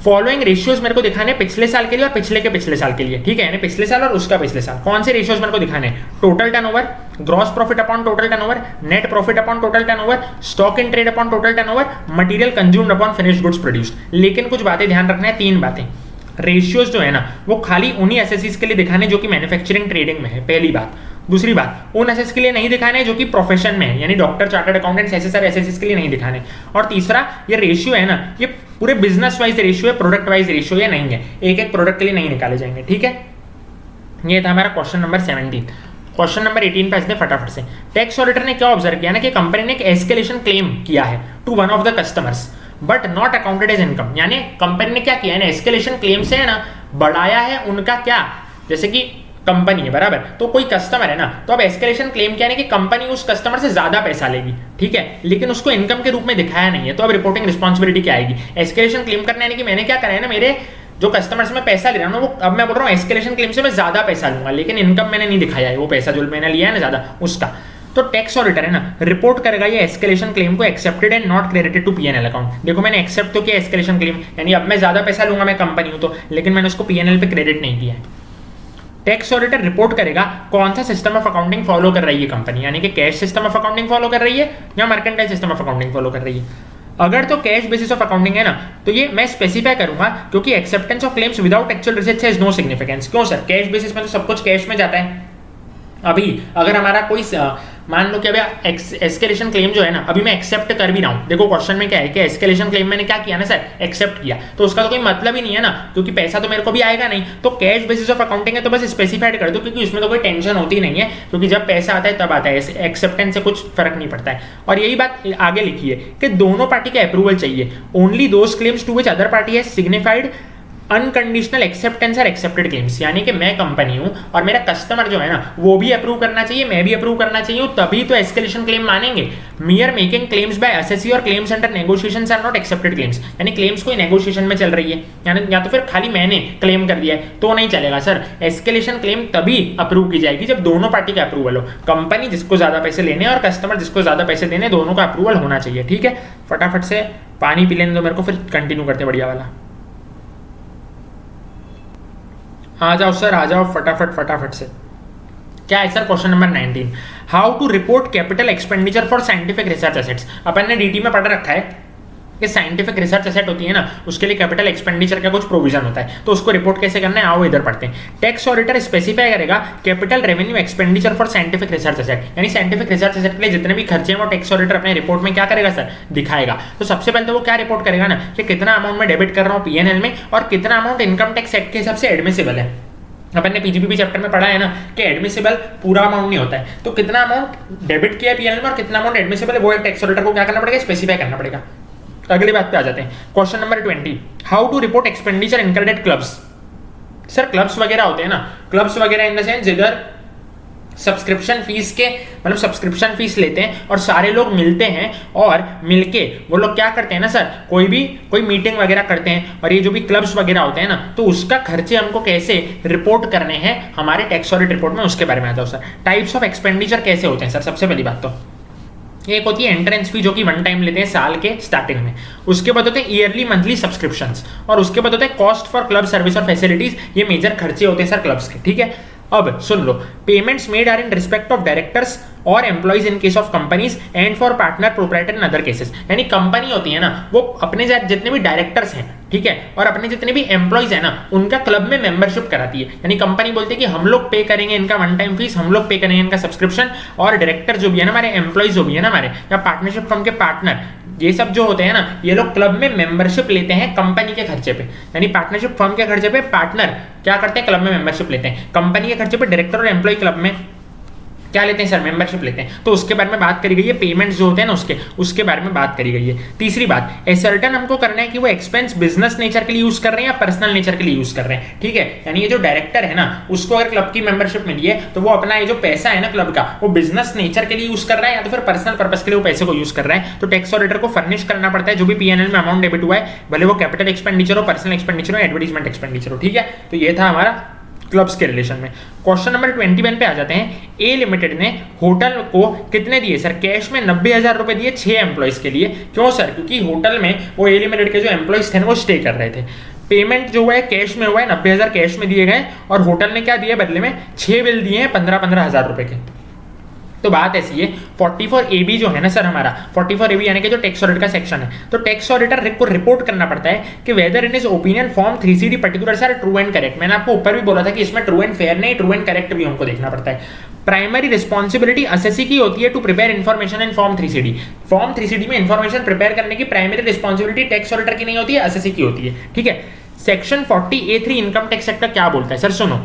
फॉलोइंग रेशियोज मेरे को दिखाने पिछले साल के लिए और पिछले के पिछले साल के लिए। ठीक है, यानी पिछले साल और उसका पिछले साल। कौन से रेशियोज मेरे को दिखाने, total turnover, gross profit upon total turnover, net profit upon total turnover, stock in trade upon total turnover, material consumed upon finished goods produced. लेकिन कुछ बातें ध्यान रखना है, 3 बातें। रेशियोज जो है ना वो खाली उन्हीं एसएससीज के लिए दिखाने जो कि मैन्युफैक्चरिंग ट्रेडिंग में है, पहली बात। दूसरी बात, उन एसएस के लिए नहीं दिखाने जो कि प्रोफेशन में है, यानी doctor, chartered accountants, SSR, SSC के लिए नहीं दिखाने। और तीसरा, ये रेशियो है ना ये पूरे बिजनेस वाइज रेशियो है, प्रोडक्ट वाइज रेशियो या नहीं है, एक एक प्रोडक्ट के लिए नहीं निकाले जाएंगे। ठीक है, ये था हमारा क्वेश्चन नंबर 17। क्वेश्चन नंबर 18 पे आते फटाफट से। टैक्स ऑडिटर ने क्या ऑब्जर्व किया ना कि कंपनी ने एक एस्केलेशन क्लेम किया है to one of the customers but not accounted as income, यानी कंपनी ने क्या किया है ना एस्केलेशन क्लेम से है ना बढ़ाया है उनका क्या, जैसे कि कंपनी है बराबर, तो कोई कस्टमर है ना, तो अब एस्केलेशन क्लेम क्या है कि कंपनी उस कस्टमर से ज्यादा पैसा लेगी, ठीक है, लेकिन उसको इनकम के रूप में दिखाया नहीं है, तो अब रिपोर्टिंग रिस्पॉन्सिबिलिटी क्या आएगी? एस्केलेशन क्लेम करना है कि मैंने क्या करा है ना, मेरे जो कस्टमर से मैं पैसा ले रहा हूँ वो, अब मैं बोल रहा हूँ एस्केलेशन क्लेम से मैं ज्यादा पैसा लूंगा, लेकिन इनकम मैंने नहीं दिखाया है, वो पैसा जो मैंने लिया है ना ज्यादा उसका, तो टैक्स ऑडिटर है ना रिपोर्ट करेगा ये एस्केलेशन क्लेम को accepted and not credited to PNL account. देखो मैंने एक्सेप्ट तो किया एस्केलेशन क्लेम, यानी अब मैं ज्यादा पैसा लूंगा, मैं कंपनी हूं तो, लेकिन मैंने उसको पीएनएल पे क्रेडिट नहीं किया है। टैक्स ऑडिटर रिपोर्ट करेगा कौन सा सिस्टम ऑफ अकाउंटिंग फॉलो कर रही है कंपनी, यानी कि cash system of accounting follow कर रही है या mercantile system of accounting follow कर रही है। अगर तो कैश बेसिस ऑफ अकाउंटिंग है ना, तो ये मैं स्पेसिफाई करूंगा, क्योंकि acceptance of claims without actual receipts has no significance. क्यों सर? कैश बेसिस में तो सब कुछ कैश में जाता है। अभी अगर हमारा कोई मान लो कि अभी एस्केलेशन क्लेम जो है ना, अभी मैं एक्सेप्ट कर भी रहा हूं, देखो क्वेश्चन में क्या है कि एस्केलेशन क्लेम मैंने क्या किया ना सर, एक्सेप्ट किया, तो उसका तो कोई मतलब ही नहीं है ना, क्योंकि पैसा तो मेरे को भी आएगा नहीं। तो कैश बेसिस ऑफ अकाउंटिंग है तो बस स्पेसिफाइड कर दो, क्योंकि उसमें तो कोई टेंशन होती नहीं है, क्योंकि जब पैसा आता है तब आता है, एक्सेप्टेंस से कुछ फर्क नहीं पड़ता है। और यही बात आगे लिखी है कि दोनों पार्टी का अप्रूवल चाहिए, only those claims to which other party has signified unconditional acceptance और एक्सेप्टेड क्लेम्स, यानी कि मैं कंपनी हूं और मेरा कस्टमर जो है ना वो भी अप्रूव करना चाहिए, मैं भी अप्रूव करना चाहिए, तभी तो एस्केलेशन क्लेम मानेंगे। Mere making claims by SSC और claims under negotiations are not accepted claims, यानी क्लेम्स कोई नेगोशिएशन में चल रही है, यानी या तो फिर खाली मैंने क्लेम कर दिया है तो नहीं चलेगा सर। एस्केलेशन क्लेम तभी अप्रूव की जाएगी जब दोनों पार्टी का अप्रूवल हो, कंपनी जिसको ज्यादा पैसे लेने और कस्टमर जिसको ज्यादा पैसे देने, दोनों का अप्रूवल होना चाहिए। ठीक है, फटाफट से पानी पी लेने दो मेरे को, फिर कंटिन्यू करते बढ़िया वाला। आ जाओ सर, आ जाओ फटाफट से। क्या है sir? Question number 19, how to report capital expenditure for scientific research assets. अपन ने डीटी में पढ़ रखा है कि साइंटिफिक रिसर्च एसेट होती है ना, उसके लिए कैपिटल एक्सपेंडिचर का कुछ प्रोविजन होता है, तो उसको रिपोर्ट कैसे करना है आओ इधर पढ़ते हैं। टैक्स ऑडिटर स्पेसिफाई करेगा capital revenue expenditure for scientific research asset, यानी साइंटिफिक रिसर्च एसेट के लिए जितने भी खर्चे हैं वो टैक्स ऑडिटर अपने रिपोर्ट में क्या करेगा सर, दिखाएगा। तो सबसे पहले तो वो क्या रिपोर्ट करेगा ना कि कितना अमाउंट में डेबिट कर रहा हूँ पीएनएल में और कितना अमाउंट इनकम टैक्स एक्ट के हिसाब से एडमिसिबल है। अपन ने पीजीपीपी चैप्टर में पढ़ा है ना कि एडमिसिबल पूरा अमाउंट नहीं होता है, तो कितना अमाउंट डेबिट किया है पीएनएल में और कितना अमाउंट एडमिसिबल है वो एक टैक्स ऑडिटर को क्या करना पड़ेगा, स्पेसिफाई करना पड़ेगा। अगली बात पे आ जाते हैं, question number 20, how to report expenditure incurred at clubs. Sir clubs वगैरह होते हैं ना, क्लब्स वगैरह इन द सेंस इधर सब्सक्रिप्शन फीस के मतलब सब्सक्रिप्शन फीस लेते हैं और सारे लोग मिलते हैं और मिलके वो लोग क्या करते हैं ना सर, कोई मीटिंग वगैरह करते हैं, और ये जो भी क्लब्स वगैरह होते हैं ना, तो उसका खर्चे हमको कैसे रिपोर्ट करने हैं हमारे टैक्स ऑडिट रिपोर्ट में, उसके बारे में आ जाओ सर। टाइप्स ऑफ एक्सपेंडिचर कैसे होते हैं सर? सबसे पहली बात तो एक होती है एंट्रेंस फी जो कि वन टाइम लेते हैं साल के स्टार्टिंग में, उसके बाद होते हैं ईयरली मंथली सब्सक्रिप्शंस, और उसके बाद होते हैं कॉस्ट फॉर क्लब सर्विस और फैसिलिटीज। ये मेजर खर्चे होते हैं सर क्लब्स के। ठीक है, अब सुन लो, payments made are in respect of directors और employees in case of companies and for partner proprietor in other cases, यानी कंपनी होती है ना वो अपने जितने भी डायरेक्टर्स हैं, ठीक है, और अपने जितने भी एम्प्लॉइज हैं ना उनका क्लब में मेंबरशिप कराती है, यानी कंपनी बोलती है कि हम लोग पे करेंगे इनका वन टाइम फीस, हम लोग पे करेंगे इनका सब्सक्रिप्शन, और डायरेक्टर जो भी है ना हमारे एम्प्लॉइज जो भी है ना हमारे, या पार्टनरशिप फर्म के पार्टनर, ये सब जो होते हैं ना ये लोग क्लब में मेंबरशिप लेते हैं कंपनी के खर्चे पे, यानी पार्टनरशिप फर्म के खर्चे पे पार्टनर क्या करते हैं, क्लब में मेंबरशिप लेते हैं। कंपनी के खर्चे पे डायरेक्टर और एम्प्लॉय क्लब में क्या लेते हैं सर, मेंबरशिप लेते हैं। तो उसके बारे में बात करी गई है, पेमेंट्स जो होते हैं ना उसके बारे में बात करी गई है। तीसरी बात, एसर्टन हमको करना है कि वो एक्सपेंस बिजनेस नेचर के लिए यूज कर रहे हैं या पर्सनल नेचर के लिए यूज कर रहे हैं। ठीक है, यानी ये जो डायरेक्टर है ना उसको अगर क्लब की मेंबरशिप मिली है तो वो अपना ये जो पैसा है ना क्लब का वो बिजनेस नेचर के लिए यूज कर रहा है या तो फिर पर्सनल पर्पस के लिए वो पैसे को यूज कर रहा है, तो टैक्स ऑडिटर को फर्निश करना पड़ता है जो भी पीएनएल में अमाउंट डेबिट हुआ है, भले वो कैपिटल एक्सपेंडिचर हो, पर्सनल एक्सपेंडिचर हो, एडवर्टाइजमेंट एक्सपेंडिचर हो। ठीक है, तो ये था हमारा क्लब्स के रिलेशन में। क्वेश्चन नंबर 21 पे आ जाते हैं। ए लिमिटेड ने होटल को कितने दिए सर? कैश में 90,000 रुपए दिए 6 एम्प्लॉइज के लिए। क्यों सर? क्योंकि होटल में वो ए लिमिटेड के जो एम्प्लॉइज थे वो स्टे कर रहे थे। पेमेंट जो हुआ है कैश में हुआ है, 90,000 कैश में दिए गए, और होटल ने क्या दिए बदले में? 6 बिल दिए हैं 15,000 रुपए के। तो बात ऐसी है, 44AB जो है ना सर हमारा 44AB यानी कि जो टैक्स ऑडिट का सेक्शन है, तो टैक्स ऑडिटर को रिपोर्ट करना पड़ता है कि whether in is opinion form 3CD particular sir true and correct. मैंने आपको ऊपर भी बोला था कि इसमें ट्रू एंड फेयर नहीं, ट्रू एंड करेक्ट भी हमको देखना पड़ता है। प्राइमरी रिस्पॉन्सिबिलिटी एसएससी की होती है to prepare information in form 3CD। Form 3CD में इन्फॉर्मेशन प्रिपेयर करने की प्राइमरी रिस्पॉन्सिबिलिटी टैक्स ऑडिटर की नहीं होती है, एसएससी की होती है। ठीक है, section 40A3 income tax act का क्या बोलता है सर? सुनो,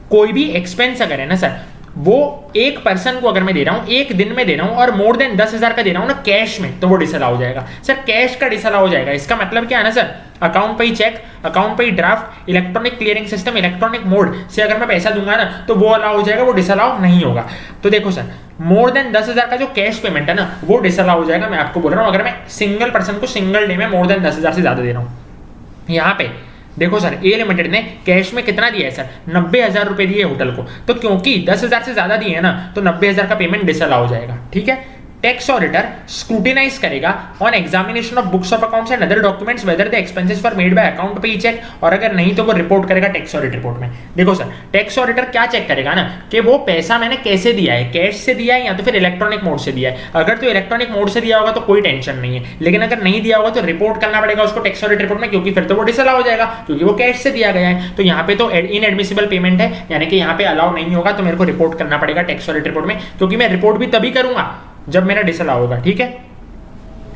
कोई भी एक्सपेंस अगर है ना सर वो एक पर्सन को अगर मैं दे रहा हूं, एक दिन में दे रहा हूं और मोर देन 10,000 का दे रहा हूं ना कैश में, तो वो डिसअलाउ हो जाएगा। सर कैश का डिसअलाउ हो जाएगा, इसका मतलब क्या है ना सर, अकाउंट पे ही चेक, अकाउंट पे ही draft, electronic clearing system, electronic mode से अगर मैं पैसा दूंगा ना तो वो अलाउ हो जाएगा, वो डिसअलाउ नहीं होगा। तो देखो सर, मोर देन 10,000 का जो कैश पेमेंट है ना वो डिसअलाउ हो जाएगा। मैं आपको बोल रहा हूं अगर मैं सिंगल पर्सन को सिंगल डे में मोर देन 10,000 से ज्यादा दे रहा हूं। यहाँ पे देखो सर, ए लिमिटेड ने कैश में कितना दिया है सर, 90,000 रुपए दिए होटल को, तो क्योंकि 10,000 से ज्यादा दिए है ना तो 90,000 का पेमेंट डिसअलाउ हो जाएगा। ठीक है, टैक्स ऑडिटर स्क्रूटिनाइज करेगा on examination of books of accounts and other documents whether the expenses were made by account पे चेक, और अगर नहीं तो वो रिपोर्ट करेगा टैक्स ऑडिट रिपोर्ट में। देखो सर, टैक्स ऑडिटर क्या चेक करेगा ना कि वो पैसा मैंने कैसे दिया है, कैश से दिया है या तो फिर इलेक्ट्रॉनिक मोड से दिया है। अगर तो इलेक्ट्रॉनिक मोड से दिया होगा तो कोई टेंशन नहीं है, लेकिन अगर नहीं दिया होगा तो रिपोर्ट करना पड़ेगा उसको टैक्स ऑडिट रिपोर्ट में, क्योंकि फिर तो वो डिसअलाउ हो जाएगा क्योंकि वो कैश से दिया गया है। तो यहाँ पे तो इनएडमिसिबल पेमेंट है, यानी कि यहाँ पे अलाउ नहीं होगा, तो मेरे को रिपोर्ट करना पड़ेगा टैक्स ऑडिट रिपोर्ट में, क्योंकि मैं रिपोर्ट भी तभी करूंगा जब मेरा डिसअलाउ होगा। ठीक है,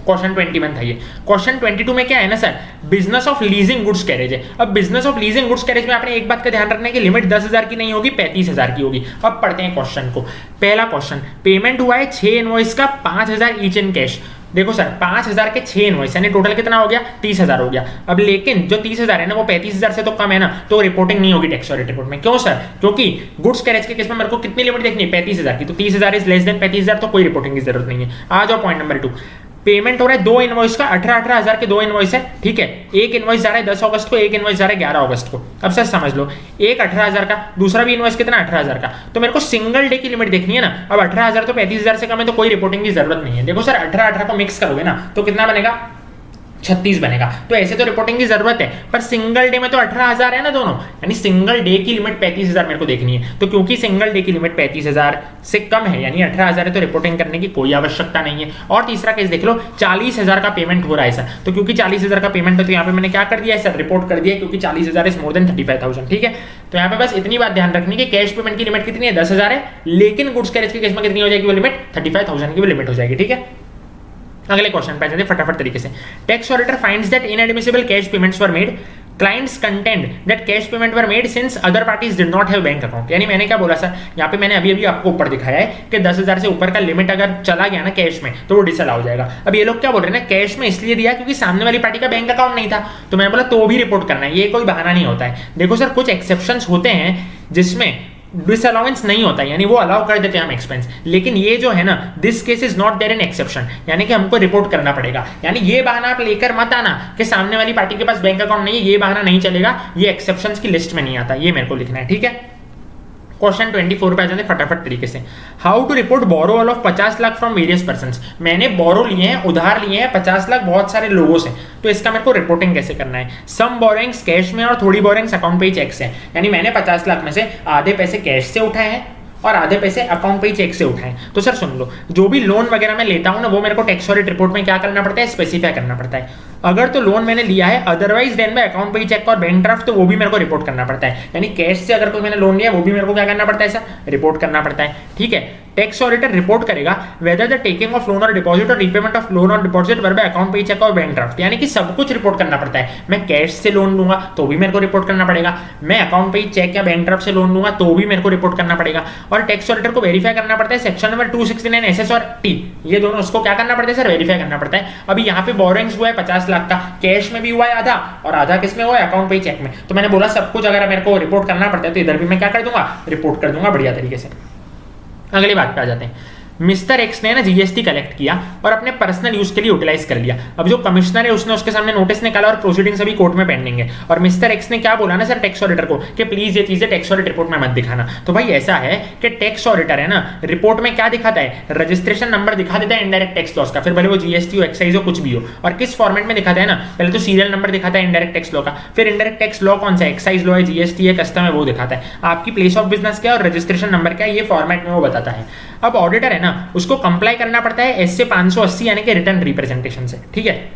क्वेश्चन 21 था ये। क्वेश्चन 22 में क्या है ना sir, business of leasing goods carriage है। अब business of leasing goods carriage में आपने एक बात का ध्यान रखना है कि लिमिट 10,000 की नहीं होगी, 35,000 की होगी। अब पढ़ते हैं क्वेश्चन को। पहला क्वेश्चन, पेमेंट हुआ है 6 इनवॉइस का 5,000 ईच इन कैश। देखो सर, 5,000 के 6 इनवॉइस यानी टोटल कितना हो गया, 30,000 हो गया। अब लेकिन जो 30,000 है ना वो 35,000 से तो कम है ना, तो रिपोर्टिंग नहीं होगी टैक्स ऑडिट रिपोर्ट में। क्यों सर, क्योंकि गुड्स कैरेज के केस में मेरे को कितनी लिमिट देखनी है, 35,000 की, तो 30,000 इज लेस देन 35,000, तो कोई रिपोर्टिंग की जरूरत नहीं है। आ जाओ पॉइंट नंबर 2, पेमेंट हो रहा है 2 इनवॉइस का, 18,000 के 2 इनवॉइस है। ठीक है, एक इनवॉइस जा रहा है 10 अगस्त को, एक इनवॉइस जा रहा है 11 अगस्त को। अब सर समझ लो, एक 18,000 का, दूसरा भी इनवॉइस कितना 18,000 का, तो मेरे को सिंगल डे की लिमिट देखनी है ना। अब 18,000 तो 35,000 से कम है, तो कोई रिपोर्टिंग की जरूरत नहीं है। देखो सर, 18 को मिक्स करोगे ना तो कितना बनेगा, 36 बनेगा। तो ऐसे तो रिपोर्टिंग की जरूरत है, पर सिंगल डे में तो 18,000 है ना दोनों, यानी सिंगल डे की लिमिट 35,000 मेरे को देखनी है। तो क्योंकि सिंगल डे की लिमिट 35,000 से कम है यानी 18,000 है, तो रिपोर्टिंग करने की कोई आवश्यकता नहीं है। और तीसरा केस देख लो, 40,000 का पेमेंट हो रहा है सर, तो क्योंकि 40,000 का पेमेंट है तो यहाँ पे मैंने क्या कर दिया है सर, रिपोर्ट कर दिया, क्योंकि 40,000 इज मोर देन 35,000। ठीक है, तो यहाँ पे बस इतनी बात ध्यान रखनी कि कैश पेमेंट की लिमिट कितनी है, 10,000 है, लेकिन गुड्स कैरेज के केस में कितनी हो जाएगी वो लिमिट, 35,000 की वो लिमिट हो जाएगी। ठीक है, अगले क्वेश्चन पे जाते फटाफट तरीके से। Tax auditor finds that inadmissible cash payments were made, clients contained that cash payment were made since other parties did not have bank account. यानी मैंने क्या बोला सर, यहाँ पे मैंने अभी आपको ऊपर दिखाया है कि 10,000 से ऊपर का लिमिट अगर चला गया ना कैश में तो वो डिसअलाउ हो जाएगा। अब ये लोग क्या बोल रहे हैं ना, कैश में इसलिए दिया क्योंकि सामने वाली पार्टी का बैंक अकाउंट नहीं था, तो मैंने बोला तो भी रिपोर्ट करना है, ये कोई बहाना नहीं होता है। देखो सर, कुछ एक्सेप्शंस होते हैं जिसमें डिसअलाउंस नहीं होता, यानी वो अलाउ कर देते हैं हम एक्सपेंस, लेकिन ये जो है ना, this case is not there in exception, यानी कि हमको रिपोर्ट करना पड़ेगा। यानी ये बहाना आप लेकर मत आना कि सामने वाली पार्टी के पास बैंक अकाउंट नहीं है, ये बहाना नहीं चलेगा, ये एक्सेप्शंस की लिस्ट में नहीं आता, ये मेरे को लिखना है। ठीक है, क्वेश्चन 24 पे आ जाते फटाफट तरीके से। How to report borrowal of 50 lakh from various persons. मैंने बोरो लिए हैं, उधार लिए हैं 50 लाख बहुत सारे लोगों से, तो इसका मेरे को रिपोर्टिंग कैसे करना है। सम बोरोइंग्स कैश में और थोड़ी बोरोइंग्स अकाउंट पे ही चेक से, यानी मैंने 50 लाख में से आधे पैसे कैश से उठाए हैं और आधे पैसे अकाउंट पे ही चेक से उठाएं। तो सर सुन लो, जो भी लोन वगैरह मैं लेता हूं ना वो मेरे को टैक्स ऑडिट रिपोर्ट में क्या करना पड़ता है, स्पेसिफाई करना पड़ता है। अगर तो लोन मैंने लिया है otherwise then bye account payee ही चेक और बैंक ड्राफ्ट, तो वो भी मेरे को रिपोर्ट करना पड़ता है। यानी कैश से अगर कोई मैंने लोन लिया वो भी मेरे को क्या करना पड़ता है सर, रिपोर्ट करना पड़ता है। ठीक है, टैक्स ऑडिटर रिपोर्ट करेगा whether the taking of loan और डिपॉजिट और रीपेमेंट ऑफ लोन और डिपॉजिट वर बाय अकाउंट पे ही चेक और बैंक ड्राफ्ट, यानी कि सब कुछ रिपोर्ट करना पड़ता है। मैं कैश से लोन लूंगा तो भी मेरे को रिपोर्ट करना पड़ेगा, मैं अकाउंट पे ही चेक या बैंक ड्राफ्ट से लोन लूंगा तो भी मेरे को रिपोर्ट करना पड़ेगा। और टैक्स ऑडिटर को वेरीफाई करना पड़ता है सेक्शन नंबर 269 एसएस और टी, ये दोनों उसको क्या करना पड़ता है सर, वेरीफाई करना पड़ता है। अभी यहाँ पे बोरोइंग्स हुआ है 50 लाख का, कैश में भी हुआ है आधा और आधा किस में हुआ है, अकाउंट पे ही चेक में। तो मैंने बोला सब कुछ अगर मेरे को रिपोर्ट करना पड़ता है तो इधर भी मैं क्या कर दूंगा, रिपोर्ट कर दूंगा बढ़िया तरीके से। अगली बात पे आ जाते हैं। मिस्टर एक्स ने ना जीएसटी कलेक्ट किया और अपने पर्सनल यूज के लिए यूटिलाइज कर लिया। अब जो कमिश्नर है उसने उसके सामने नोटिस निकाला और प्रोसीडिंग्स अभी कोर्ट में पेंडिंग है, और मिस्टर एक्स ने क्या बोला ना सर टैक्स ऑडिटर को कि प्लीज ये चीजें टैक्स ऑडिट रिपोर्ट में मत दिखाना। तो भाई ऐसा है कि टैक्स ऑडिटर है ना, रिपोर्ट में क्या दिखाता है, रजिस्ट्रेशन नंबर दिखा देता है इनडायरेक्ट टैक्स लॉस का, फिर भले वो जीएसटी हो, एक्साइज हो, कुछ भी हो। और किस फॉर्मेट में दिखाता है ना, पहले तो सीरियल नंबर दिखाता है इनडायरेक्ट टैक्स लॉ का, फिर इनडायरेक्ट टैक्स लॉ कौन सा है, एक्साइज लॉ है, जीएसटी है, कस्टम है, वो दिखाता है। आपकी प्लेस ऑफ बिजनेस क्या है और रजिस्ट्रेशन नंबर क्या है, ये फॉर्मेट में वो बताता है। अब ऑडिटर है ना, उसको कंप्लाई करना पड़ता है एस से 580 यानी कि रिटर्न रिप्रेजेंटेशन से। ठीक है,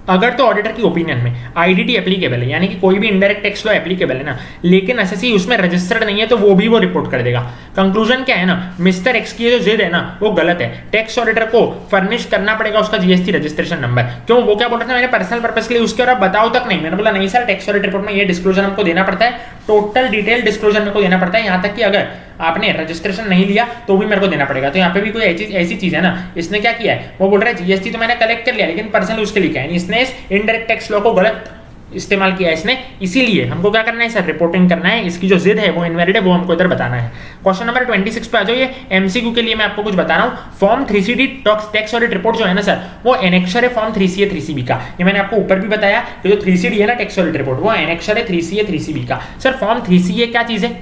अगर तो ऑडिटर की ओपिनियन में आईडीटी एप्लीकेबल है, यानी कि कोई भी इनडायरेक्ट टैक्स लॉ एप्लीकेबल है ना, लेकिन एसएससी उसमें रजिस्टर्ड नहीं है, तो वो भी वो रिपोर्ट कर देगा। कंक्लूजन क्या है ना, मिस्टर एक्स की जो जिद है ना वो गलत है, टैक्स ऑडिटर को फर्निश करना पड़ेगा उसका जीएसटी रजिस्ट्रेशन नंबर। क्यों, वो क्या बोल रहा था, मैंने पर्सनल पर्पस के लिए उसके और आप बताओ तक नहीं। मैंने बोला नहीं सर, टैक्स ऑडिट रिपोर्ट में ये डिस्क्लोजर हमको देना पड़ता है टोटल डिटेल डिस्क्लोजर मेरे को देना पड़ता है, यहाँ तक कि अगर आपने रजिस्ट्रेशन नहीं लिया तो भी मेरे को देना पड़ेगा। तो यहाँ पे भी कोई ऐसी चीज है ना, इसने क्या किया है, वो बोल रहा है जीएसटी तो मैंने कलेक्ट कर लिया लेकिन पर्सनल उसके लिए क्या है, इसने इस इनडायरेक्ट टैक्स लॉ को गलत इस्तेमाल किया है इसने, इसीलिए हमको क्या करना है सर, रिपोर्टिंग करना है, इसकी जो जिद है वो इनवैलिड है, वो हमको इधर बताना है। क्वेश्चन नंबर 26 पे आ जाओ, ये एमसीक्यू के लिए मैं आपको कुछ बता रहा हूँ। Form 3CD tax audit report जो है ना सर, वो एनेक्शर है फॉर्म 3CA 3CB का। ये मैंने आपको ऊपर भी बताया कि जो 3CD है ना टैक्स ऑडिट रिपोर्ट, वो एनेक्शर है 3CA 3CB का। सर फॉर्म 3CA क्या चीज है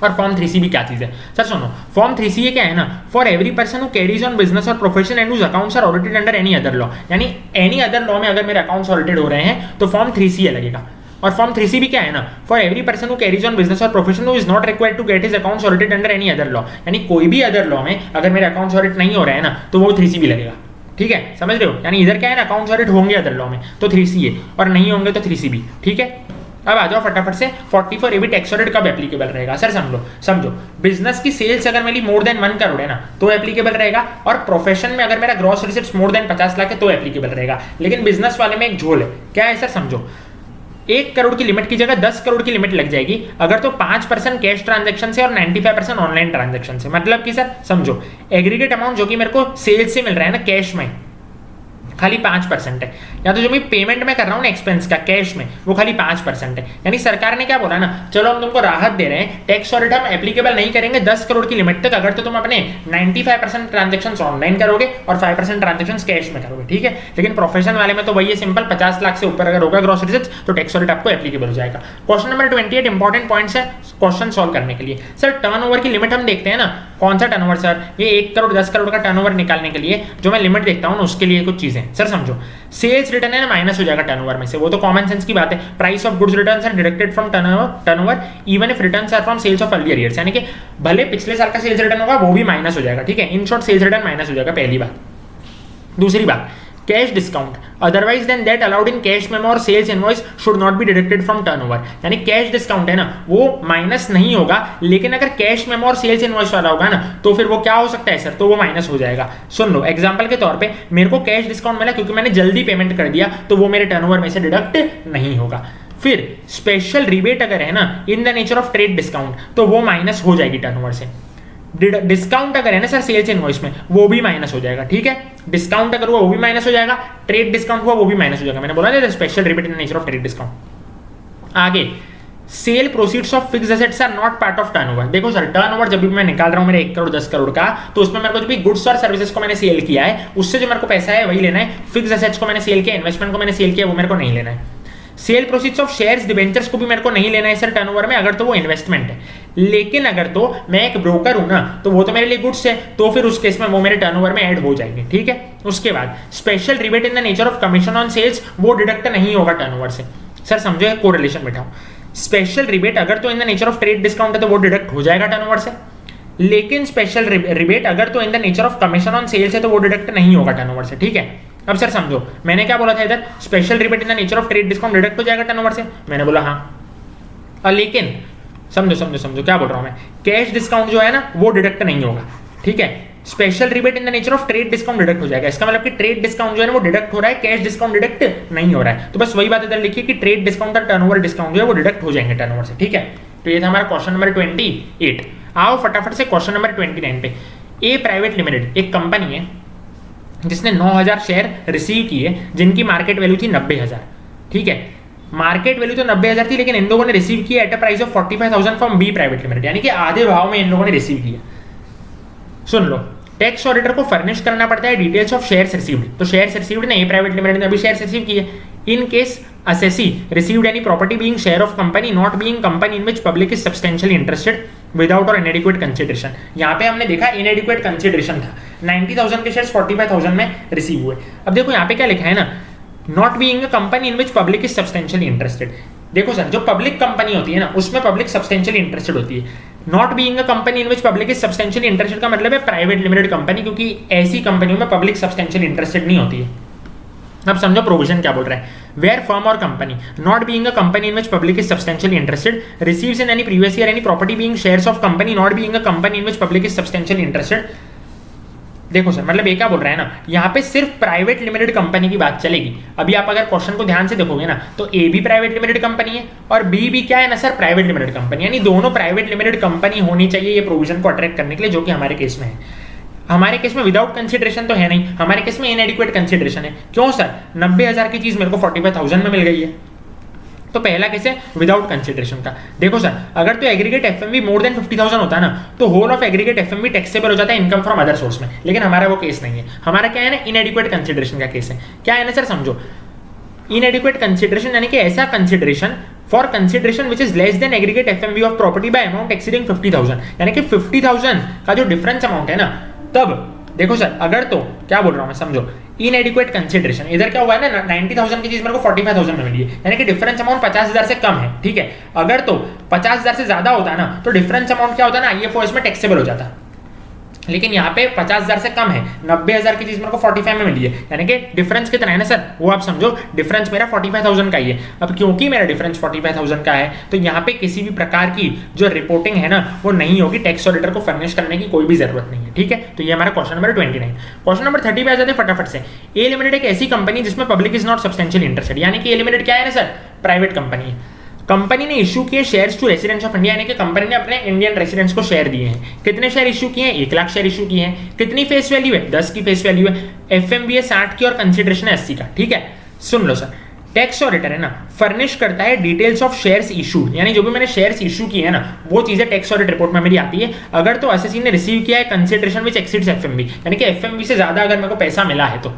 और फॉर्म 3CB क्या चीज है? सर सुनो, फॉर्म 3CA क्या है ना, for every person who carries on business और profession and whose accounts are audited under any other law, यानी एनी अदर लॉ में अगर मेरे अकाउंट्स ऑडिटेड हो रहे हैं तो फॉर्म 3CA लगेगा। और फॉर्म 3CB क्या है ना, for every person who carries on business और profession who is not required to get his accounts audited under any other law, यानी कोई भी अदर लॉ में अगर मेरे अकाउंट्स ऑडिट नहीं हो रहे हैं ना तो वो 3CB लगेगा। ठीक है, समझ रहे हो? यानी इधर क्या है ना, अकाउंट्स ऑडिट होंगे अदर लॉ में तो 3CA और नहीं होंगे तो 3CB। ठीक है, अब आ जाओ फटाफट से 44AB टैक्स ऑडिट कब एप्लीकेबल रहेगा? सर समझो बिजनेस की सेल्स अगर मेरी मोर देन 1 करोड़ है ना तो एप्लीकेबल रहेगा, और प्रोफेशन में अगर मेरा gross receipts more than 50 lakh है तो एप्लीकेबल रहेगा। लेकिन बिजनेस वाले में एक झोल है, क्या है सर समझो, 1 करोड़ की लिमिट की जगह 10 करोड़ की लिमिट लग जाएगी अगर तो 5% कैश ट्रांजैक्शन से और 95% ऑनलाइन ट्रांजैक्शन से। मतलब कि सर समझो, एग्रीगेट अमाउंट जो कि मेरे को सेल्स से मिल रहा है ना कैश में, खाली 5% है, या तो जो भी पेमेंट में कर रहा हूं ना एक्सपेंस का कैश में, वो खाली 5% है। यानी सरकार ने क्या बोला ना, चलो हम तुमको राहत दे रहे हैं, टैक्स ऑडिट हम एप्लीकेबल नहीं करेंगे 10 करोड़ की लिमिट तक अगर तो तुम अपने 95% ट्रांजेक्शन ऑनलाइन करोगे और 5% ट्रांजेक्शन कैश में करोगे। ठीक है, लेकिन प्रोफेशन वाले में तो वही है सिंपल, 50 लाख से ऊपर अगर होगा ग्रॉस रिसीट्स तो टैक्स ऑडिट आपको एप्लीकेबल हो जाएगा। क्वेश्चन नंबर 28 इंपॉर्टेंट पॉइंट्स है क्वेश्चन सॉल्व करने के लिए। सर टर्नओवर की लिमिट हम देखते हैं ना, कौन सा टर्नओवर सर, ये 1 करोड़ 10 करोड़ का टर्नओवर निकालने के लिए जो मैं लिमिट देखता हूँ ना उसके लिए कुछ चीजें। सर समझो, सेल्स रिटर्न है ना माइनस हो जाएगा टर्नओवर में से, वो तो कॉमन सेंस की बात है। Price of goods returns are deducted from turnover even if returns are from sales of earlier years, यानी कि भले पिछले साल का सेल्स रिटर्न होगा वो भी माइनस हो जाएगा। ठीक है, in short sales return minus हो जाएगा, पहली बात। दूसरी बात, cash discount otherwise than that allowed in cash memo और sales invoice should not be deducted from turnover, यानी कैश डिस्काउंट है ना वो माइनस नहीं होगा, लेकिन अगर कैश मेमो और सेल्स इनवॉइस वाला होगा ना तो फिर वो क्या हो सकता है सर, तो वो माइनस हो जाएगा। सुन लो, एग्जांपल के तौर पे मेरे को कैश डिस्काउंट मिला क्योंकि मैंने जल्दी पेमेंट कर दिया तो वो मेरे टर्नओवर में से डिडक्ट नहीं होगा। फिर स्पेशल रिबेट अगर है ना इन the nature of trade discount तो वो माइनस हो जाएगी टर्नओवर से। डिस्काउंट अगर है ना सर सेल्स इनवॉइस में वो भी माइनस हो जाएगा। ठीक है, डिस्काउंट अगर हुआ वो भी माइनस हो जाएगा, ट्रेड डिस्काउंट हुआ वो भी माइनस हो जाएगा। मैंने बोला ना special rebate in the nature of trade discount. आगे, sale proceeds of fixed assets are not part of turnover. देखो सर टर्नओवर जब भी मैं निकाल रहा हूं मेरे 1 करोड़ 10 करोड़ का, तो उसमें मेरे को जो भी गुड्स और सर्विसेज को मैंने सेल किया है उससे जो मेरे को पैसा है वही लेना है। फिक्स्ड एसेट्स को मैंने सेल किया, इन्वेस्टमेंट को मैंने सेल किया, वो मेरे को नहीं लेना है। Sale proceeds of shares debentures को भी मेरे को नहीं लेना है सर टर्नओवर में, अगर तो वो इन्वेस्टमेंट है। लेकिन अगर तो मैं एक ब्रोकर हूं ना तो वो तो मेरे लिए गुड्स है, तो फिर उस केस में वो मेरे टर्नओवर में ऐड हो जाएंगे। ठीक है, उसके बाद special rebate in the nature of commission on sales वो डिडक्ट नहीं होगा टर्नओवर से। सर समझो कोरिलेशन बैठाओ, स्पेशल रिबेट अगर तो in the nature of trade discount है तो वो डिडक्ट हो जाएगा टर्नओवर से, लेकिन स्पेशल रिबेट अगर तो in the nature of commission on sales है तो वो डिडक्ट नहीं होगा टर्नओवर से। ठीक है, अब सर समझो मैंने क्या बोला था इधर, special rebate in the nature of trade discount deduct हो जाएगा टर्नओवर से, मैंने बोला हाँ। लेकिन समझो क्या बोल रहा हूं मैं, कैश डिस्काउंट जो है ना वो डिडक्ट नहीं होगा। ठीक है, special rebate in the nature of trade discount deduct हो जाएगा। इसका मतलब कि ट्रेड डिस्काउंट जो है ना वो डिडक्ट हो रहा है, कैश डिस्काउंट डिडक्ट नहीं हो रहा है। तो बस वही बात इधर लिखिए कि ट्रेड डिस्काउंट और टर्नओवर डिस्काउंट जो है वो डिडक्ट हो जाएंगे टर्नओवर से। ठीक है, तो ये था हमारा क्वेश्चन नंबर 28। आओ फटाफट से क्वेश्चन नंबर 29 पे। ए प्राइवेट लिमिटेड एक कंपनी है जिसने 9000 शेयर रिसीव किए जिनकी मार्केट वैल्यू थी 90,000। ठीक है, मार्केट वैल्यू तो 90,000 थी, लेकिन इन लोगों ने रिसीव किया at a price of 45,000 from B private limited, यानी कि आधे भाव में इन लोगों ने रिसीव किया। सुन लो, टैक्स ऑडिटर को फर्निश करना पड़ता है डिटेल्स ऑफ शेयर्स रिसीव्ड। तो शेयर्स रिसीव्ड ने ए प्राइवेट लिमिटेड ने अभी शेयर्स रिसीव किए। In case assessee received any property being share of company not being company in which public is substantially interested without or inadequate consideration। यहाँ पे हमने देखा inadequate consideration था, 90,000 के शेयर्स 45,000 में रिसीव हुए। अब देखो यहाँ पे क्या लिखा है ना, not being a company in which public is substantially interested। देखो सर, जो पब्लिक कंपनी होती है ना उसमें पब्लिक सब्सटेंशियली इंटरेस्टेड होती है। Not being a company in which public is substantially interested का मतलब है प्राइवेट लिमिटेड कंपनी, क्योंकि ऐसी कंपनियों में पब्लिक सब्सटेंशियली इंटरेस्टेड नहीं होती है। अब समझो प्रोविजन क्या बोल रहा है, वेयर फर्म और company not being a company in which public is substantially interested receives in any previous year any property being shares of company not being a company in which public is substantially interested देखो sir, मतलब ये क्या बोल रहा है ना, यहाँ पे सिर्फ प्राइवेट लिमिटेड कंपनी की बात चलेगी। अभी आप अगर क्वेश्चन को ध्यान से देखोगे ना, तो ए भी प्राइवेट लिमिटेड कंपनी है और बी भी क्या है ना सर, प्राइवेट लिमिटेड कंपनी, यानी दोनों प्राइवेट लिमिटेड कंपनी होनी चाहिए ये प्रोविजन को अट्रैक्ट करने के लिए, जो कि हमारे केस में है। हमारे केस में विदाउट कंसिडरेशन तो है नहीं, हमारे केस में इनएडिक्वेट कंसिडरेशन है। क्यों सर, 90,000 की चीज मेरे को 45,000 में मिल गई है। तो पहला केस है विदाउट कंसिडरेशन का। देखो सर, अगर तो एग्रीगेट एफएमवी मोर देन 50,000 होता है ना, तो whole of aggregate FMV taxable हो जाता है इनकम फ्रॉम अदर सोर्स में, लेकिन हमारा वो केस नहीं है। हमारा क्या है ना, इनएडिक्वेट कंसिडरेशन का केस है। क्या है ना सर, समझो, इनएडिक्वेट कंसिडरेशन यानी कि ऐसा consideration for consideration which is less than aggregate FMV of property bye amount exceeding 50,000, यानी कि 50,000 का जो डिफरेंस अमाउंट है ना, तब देखो सर, अगर तो क्या बोल रहा हूं मैं, समझो, इनएडिक्वेट कंसिडरेशन, इधर क्या हुआ है ना, 90,000 की चीज मेरे को 45,000 में मिली है, यानी कि डिफरेंस अमाउंट 50,000 से कम है, ठीक है। अगर तो 50,000 से ज्यादा होता है ना, तो डिफरेंस अमाउंट क्या होता है ना, आईएफओएस में टैक्सेबल हो जाता, लेकिन यहाँ पे 50,000 से कम है, 90,000 की चीज मेरे को 45 में मिली है, यानी कि डिफरेंस कितना है ना सर, वो आप समझो, डिफरेंस मेरा 45,000 का ही है। अब क्योंकि मेरा डिफरेंस 45,000 का है, तो यहाँ पे किसी भी प्रकार की जो रिपोर्टिंग है ना, वो नहीं होगी, टैक्स ऑडिटर को फर्निश करने की कोई भी जरूरत नहीं है, ठीक है। तो ये हमारा क्वेश्चन नंबर 29। क्वेश्चन नंबर 30 पे आ जाते हैं फटाफट से। ए लिमिटेड एक ऐसी कंपनी जिसमें public is not substantially interested, यानी कि ए लिमिटेड क्या है ना सर, प्राइवेट कंपनी है। कंपनी ने इशू किए shares to residents of India, यानी कि कंपनी ने अपने इंडियन रेसिडेंट्स को शेयर दिए हैं। कितने शेयर इशू किए हैं, 1 लाख शेयर इशू किए हैं। कितनी फेस वैल्यू है, 10 की फेस वैल्यू है। एफएमवी है 60 की और कंसिडरेशन है 80 का, ठीक है। सुन लो सर, टैक्स ऑडिटर है ना, फर्निश करता है डिटेल्स ऑफ शेयर्स इशूड, यानी जो भी मैंने शेयर्स इशू किए हैं ना, वो चीजें टैक्स ऑडिट रिपोर्ट में मेरी आती है। अगर तो एसएससी ने रिसीव किया है कंसिडरेशन विच एक्सीड्स एफएमवी, यानी कि एफएमवी से ज्यादा अगर मेरे को पैसा मिला है तो,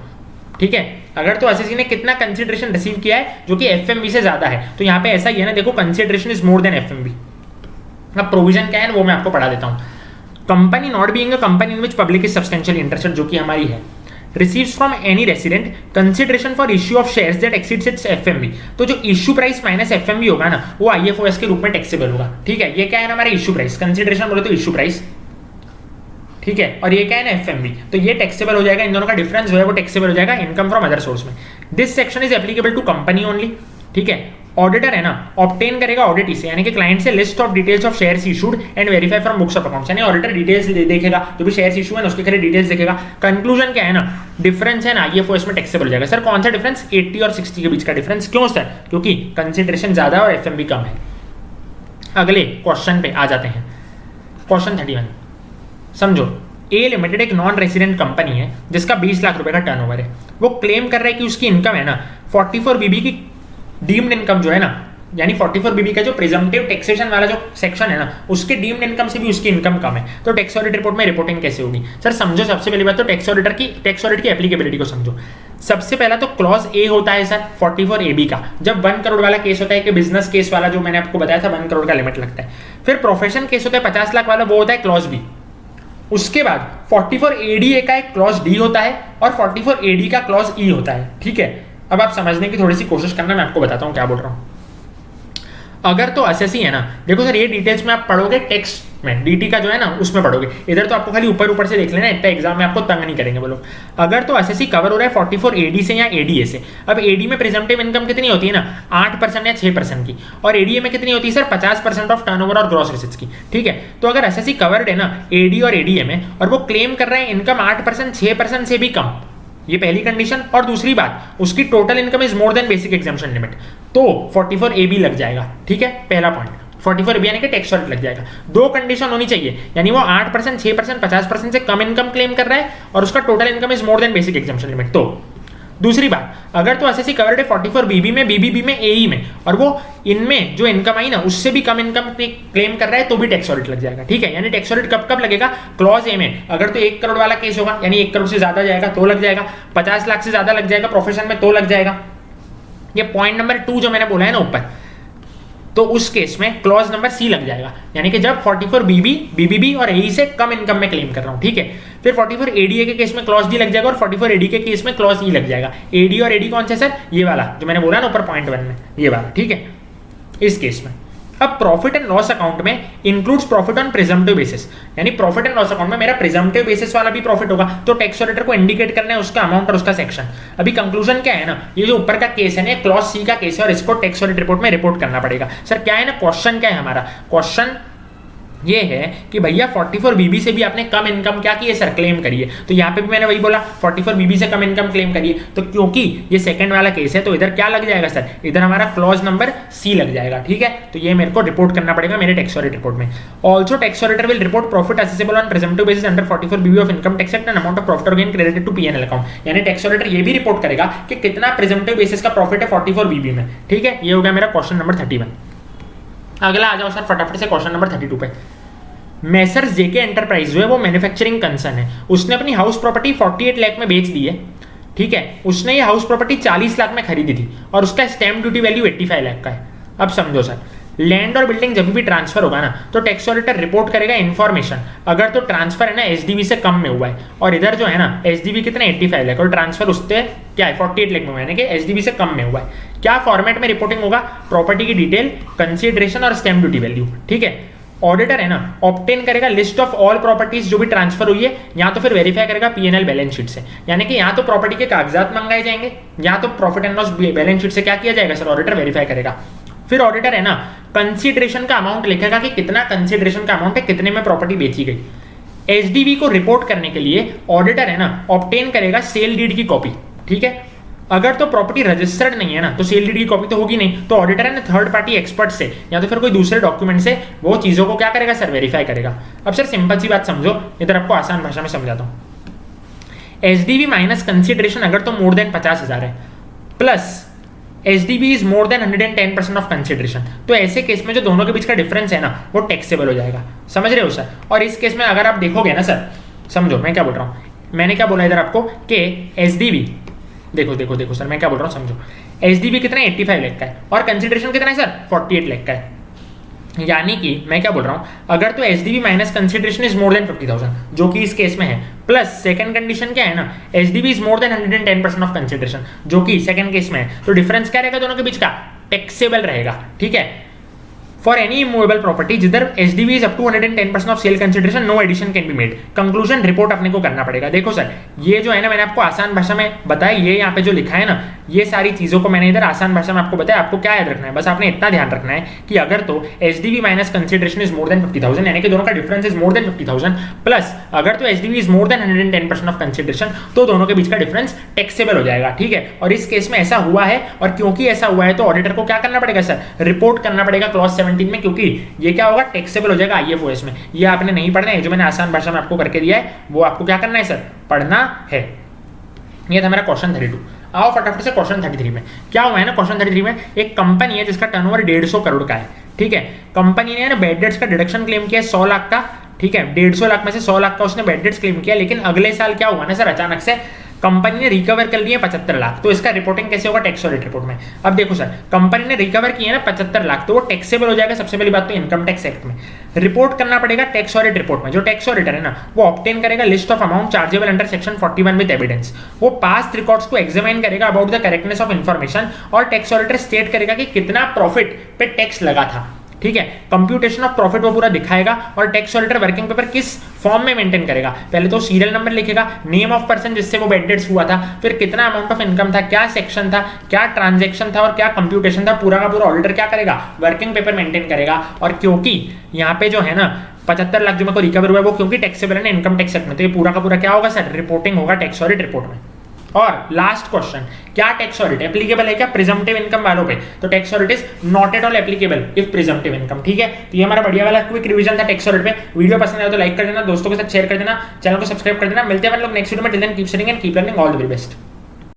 ठीक है। अगर तो एसएससी ने कितना कंसिडरेशन रिसीव किया है जो कि एफएमवी से ज्यादा है, तो यहाँ पे ऐसा ही है ना, देखो, consideration is more than FMV. अब प्रोविजन क्या है वो मैं आपको पढ़ा देता हूँ। Company not being a company in which public is substantially interested, जो कि हमारी है, receives from any resident consideration for issue of shares that exceeds its FMV, तो जो इश्यू प्राइस माइनस एफएमवी होगा ना, वो आईएफओएस के रूप में टैक्सेबल होगा, ठीक है। ये क्या है ना, हमारा इश्यू प्राइस, कंसिडरेशन बोले तो इश्यू प्राइस, ठीक है, और ये क्या है ना, एफएमवी, तो ये टैक्सेबल हो जाएगा। इन दोनों का डिफरेंस जो है वो टैक्सेबल हो जाएगा इनकम फ्रॉम अदर सोर्स में। This section is applicable to company only, ठीक है। ऑडिटर है ना, ऑब्टेन करेगा ऑडिट से, यानी कि क्लाइंट से list of details of shares issued and verify from books of accounts, यानी ऑडिटर डिटेल्स देखेगा, जो भी शेयर्स इशू है ना उसके खरे डिटेल्स देखेगा। कंक्लूजन क्या है ना, डिफरेंस है ना आईएफओएस में टैक्सेबल हो जाएगा। सर कौन सा डिफरेंस, 80 और 60 के बीच का डिफरेंस। क्यों सर, क्योंकि कंसिडरेशन ज्यादा और एफएमवी कम है। अगले क्वेश्चन पे आ जाते हैं, क्वेश्चन 31। समझो, ए लिमिटेड एक नॉन रेसिडेंट कंपनी है जिसका 20 लाख रुपए का टर्नओवर है। वो क्लेम कर रहा है कि उसकी इनकम है ना 44BB की डीम्ड इनकम जो है ना, यानी 44BB का जो प्रिजम्पटिव टैक्सेशन वाला जो सेक्शन है ना, उसके डीम्ड इनकम से भी उसकी इनकम कम है। तो टैक्स ऑडिट रिपोर्ट में रिपोर्टिंग कैसे होगी। सर समझो, सबसे पहली बात तो टैक्स ऑडिट की एप्लीकेबिलिटी को समझो। सबसे पहला तो क्लॉज ए होता है सर 44AB का, जब 1 करोड़ वाला केस होता है, कि बिजनेस केस वाला जो मैंने आपको बताया था 1 करोड़ का लिमिट लगता है। फिर प्रोफेशन केस होता है 50 लाख वाला, वो होता है क्लॉज बी। उसके बाद 44ADA का एक क्लॉज डी होता है और 44AD का क्लॉज ई होता है, ठीक है। अब आप समझने की थोड़ी सी कोशिश करना, मैं आपको बताता हूं क्या बोल रहा हूं। अगर तो एसएससी है ना, देखो सर, ये डिटेल्स में आप पढ़ोगे टेक्स्ट में, डीटी का जो है ना उसमें पढ़ोगे, इधर तो आपको खाली ऊपर से देख लेना, इतना एग्जाम में आपको तंग नहीं करेंगे बोलो। अगर तो एसएससी कवर हो रहा है 44AD से या एडीए से। अब एडी में प्रिजम्पटिव इनकम कितनी होती है ना, 8% या 6% की, और एडीए में कितनी होती है सर, 50% ऑफ टर्नओवर और ग्रॉस रिसीट्स की, ठीक है। तो अगर एसएससी कवर्ड है ना एडी और एडीए में, और वो क्लेम कर रहे हैं इनकम 8% 6% से भी कम, ये पहली कंडीशन। और दूसरी बात, उसकी total income is more than basic exemption limit, तो 44AB लग जाएगा, ठीक है। पहला पॉइंट 44AB यानी कि टैक्स ऑडिट लग जाएगा। 2 कंडीशन होनी चाहिए, यानी वो 8% 6% 50% से कम इनकम क्लेम कर रहा है और उसका total income is more than basic exemption limit. तो दूसरी बात, अगर तो एसएससी कवर्ड है 44BB में, बीबीबी में, एई में, और वो इनमें जो इनकम आई ना उससे भी कम इनकम क्लेम कर रहा है, तो भी टैक्स ऑडिट लग जाएगा, ठीक है। यानी टैक्स ऑडिट कब कब लगेगा, क्लॉज ए में अगर तो 1 करोड़ वाला केस होगा, यानी 1 करोड़ से ज्यादा जाएगा तो लग जाएगा, 50 लाख से ज्यादा लग जाएगा प्रोफेशन में तो लग जाएगा। ये पॉइंट नंबर 2 जो मैंने बोला है ना ऊपर, तो उस केस में क्लॉज नंबर सी लग जाएगा, यानी कि जब 44BB, बीबीबी और एई से कम इनकम में क्लेम कर रहा हूं, ठीक है। फिर 44ADA के केस में क्लॉज डी लग जाएगा और 44AD के केस में क्लॉज ई लग जाएगा। एडी और एडी कौन सा सर, ये वाला जो मैंने बोला ना ऊपर पॉइंट 1 में, ये वाला, ठीक है। इस केस में अब प्रॉफिट एंड लॉस अकाउंट में includes profit on presumptive basis, यानी प्रॉफिट एंड लॉस अकाउंट में मेरा प्रिजम्पटिव बेसिस वाला भी प्रॉफिट होगा, तो टैक्स ऑडिटर को इंडिकेट करना है उसका अमाउंट और उसका सेक्शन। अभी कंक्लूजन क्या है ना, ये जो ऊपर का केस है ना क्लॉज सी का केस है और इसको टैक्स ऑडिट रिपोर्ट में रिपोर्ट करना पड़ेगा। सर क्या है ना, क्वेश्चन क्या है हमारा, क्वेश्चन ये है कि भैया 44 बीबी से भी आपने कम इनकम क्या की है सर, क्लेम करिए। तो यहाँ पे भी मैंने वही बोला 44 बीबी से कम इनकम क्लेम करिए। तो क्योंकि ये सेकंड वाला केस है तो इधर क्या लग जाएगा सर, इधर हमारा क्लॉज नंबर सी लग जाएगा। ठीक है, तो ये मेरे को रिपोर्ट करना पड़ेगा मेरे टैक्स ऑडिट रिपोर्ट में। Also tax auditor will report profit assessable on presumptive basis under 44 BB of income tax act and amount of profit और gain credited to PNL account. यानी टैक्स ऑडिटर ये भी report करेगा कि कितना presumptive basis का profit है 44 बीबी में। ठीक है, ये हो गया मेरा क्वेश्चन नंबर 31। अगला आ जाओ सर फटाफट से क्वेश्चन नंबर 32 पे। मेसर्स जेके एंटरप्राइज जो है वो मैन्युफैक्चरिंग कंसर्न है, उसने अपनी हाउस प्रॉपर्टी 48 लाख में बेच दी है। ठीक है, उसने ये हाउस प्रॉपर्टी 40 लाख में खरीदी थी और उसका स्टैम्प ड्यूटी वैल्यू 85 लाख का है। अब समझो सर, लैंड और बिल्डिंग जब भी ट्रांसफर होगा ना तो टैक्स ऑडिटर रिपोर्ट करेगा इन्फॉर्मेशन। अगर तो ट्रांसफर है ना एसडीवी से कम में हुआ है और इधर जो है ना एसडीवी कितना 85 लाख और ट्रांसफर उससे क्या है 48 लाख में हुआ है, यानी कि एसडीवी से कम में हुआ है। क्या फॉर्मेट में रिपोर्टिंग होगा, प्रॉपर्टी की डिटेल, कंसीडरेशन और स्टैम्प ड्यूटी वैल्यू। ठीक है, ऑडिटर है ना ऑब्टेन करेगा लिस्ट ऑफ ऑल प्रॉपर्टीज जो भी ट्रांसफर हुई है, या तो फिर वेरीफाई करेगा पीएनएल बैलेंस शीट से। यानी कि यहाँ तो प्रॉपर्टी के कागजात मंगाए जाएंगे या तो profit and loss balance sheet से क्या किया जाएगा सर, ऑडिटर वेरीफाई करेगा। फिर ऑडिटर है ना कंसीडरेशन का अमाउंट लिखेगा कि कितना कंसीडरेशन का अमाउंट है, कितने में प्रॉपर्टी बेची गई। एसडीवी को रिपोर्ट करने के लिए ऑडिटर है ना ऑब्टेन करेगा सेल डीड की कॉपी। ठीक है, अगर तो प्रॉपर्टी रजिस्टर्ड नहीं है ना तो सेल डीड की कॉपी तो होगी नहीं, तो ऑडिटर है ना थर्ड पार्टी एक्सपर्ट से या तो फिर कोई दूसरे डॉक्यूमेंट से वो चीजों को क्या करेगा सर, वेरीफाई करेगा। अब सर सिंपल सी बात समझो, इधर आपको आसान भाषा में समझाता हूं। एसडीवी माइनस कंसीडरेशन अगर तो मोर देन 50,000 है plus SDV is more than 110% of consideration, तो ऐसे केस में जो दोनों के बीच का डिफरेंस है ना वो टैक्सेबल हो जाएगा। समझ रहे हो सर। और इस केस में अगर आप देखोगे ना सर, समझो मैं क्या बोल रहा हूं, मैंने क्या बोला इधर आपको कि एसडीवी देखो सर मैं क्या बोल रहा हूँ समझो। एसडीवी कितना 85 लाख का है और कंसीडरेशन कितना है सर 48 लाख का है। यानी कि मैं क्या बोल रहा हूँ, अगर तो SDV minus consideration is more than 50,000 जो कि इस केस में है, प्लस सेकंड कंडीशन क्या है ना SDV is more than 110% of consideration जो कि सेकंड केस में है, तो डिफरेंस क्या रहेगा दोनों के बीच का, टैक्सेबल रहेगा। ठीक है, फॉर एनी इमूवेबल प्रॉपर्टी जिधर SDV is up to 110% of sale consideration no addition can be made. Conclusion report अपने को करना पड़ेगा। देखो सर ये जो है ना मैंने आपको आसान भाषा में बताया, ये यहाँ पे जो लिखा है ना ये सारी चीजों को मैंने इधर आसान भाषा में आपको बताया। आपको क्या याद रखना है, बस आपने इतना ध्यान रखना है कि अगर तो SDV minus consideration is more than 50,000 यानी कि दोनों का difference is more than 50,000 plus अगर तो SDV is more than 110% of consideration तो दोनों के बीच का डिफरेंस टैक्सेबल हो जाएगा। ठीक है, और इस केस में ऐसा हुआ है और क्योंकि ऐसा हुआ है तो ऑडिटर को क्या करना पड़ेगा सर, रिपोर्ट करना पड़ेगा क्लॉज 17 में, क्योंकि ये क्या होगा टैक्सेबल हो जाएगा आईएफओएस में। ये आपने नहीं पढ़ना है, जो मैंने आसान भाषा में आपको करके दिया है वो आपको क्या करना है सर, पढ़ना है। ये था मेरा क्वेश्चन 32। आओ फटाफट से क्वेश्चन 33 में। क्या हुआ है ना क्वेश्चन 33 में, एक कंपनी है जिसका टर्नओवर 150 करोड़ का है। ठीक है, कंपनी ने ना बैड डेट्स का डिडक्शन क्लेम किया 100 लाख का। ठीक है, 150 लाख में से 100 लाख का उसने बैड डेट्स क्लेम किया, लेकिन अगले साल क्या हुआ ना सर, अचानक से कंपनी ने रिकवर कर लिए 75 लाख। तो इसका रिपोर्टिंग कैसे होगा, टैक्स ऑडिट रिपोर्ट में। अब देखो सर कंपनी ने रिकवर किए ना 75 लाख तो वो टैक्सेबल हो जाएगा। सबसे पहली बात तो इनकम टैक्स एक्ट में रिपोर्ट करना पड़ेगा टैक्स ऑडिट रिपोर्ट में। जो टैक्स ऑडिटर है ना वो ऑब्टेन करेगा list of amount chargeable under section 41 with evidence. वो पास्ट रिकॉर्ड्स को एग्जामिन करेगा about the correctness of information और टैक्स ऑडिटर स्टेट करेगा कि कितना प्रॉफिट पे टैक्स लगा था। ठीक है, कंप्यूटेशन ऑफ प्रॉफिट वो पूरा दिखाएगा और टैक्स ऑडिटर वर्किंग पेपर किस फॉर्म में मेंटेन करेगा, पहले तो सीरियल नंबर लिखेगा, नेम ऑफ पर्सन जिससे वो बैड डेट्स हुआ था, फिर कितना अमाउंट ऑफ इनकम था, क्या सेक्शन था, क्या ट्रांजैक्शन था और क्या कंप्यूटेशन था, पूरा का पूरा ऑडिटर क्या करेगा, वर्किंग पेपर मेंटेन करेगा। और क्योंकि यहाँ पे जो है ना 75 लाख जो मेरे को रिकवर हुआ है वो क्योंकि टैक्सेबल है ना इनकम टैक्स एक्ट में, तो ये पूरा का पूरा क्या होगा सर, रिपोर्टिंग होगा टैक्स ऑडिट रिपोर्ट में। और लास्ट क्वेश्चन, क्या टैक्स ऑडिट एप्लीकेबल है क्या प्रिजम्पटिव इनकम वालों पे, तो tax audit is not at all applicable if presumptive income. ठीक है, तो ये हमारा बढ़िया वाला क्विक रिवीजन था टैक्स ऑडिट पे। वीडियो पसंद आया तो लाइक कर देना, दोस्तों के साथ शेयर कर देना, चैनल को सब्सक्राइब कर देना। मिलते हैं हम लोग नेक्स्ट वीडियो में। Till then keep studying and keep learning. All the very best.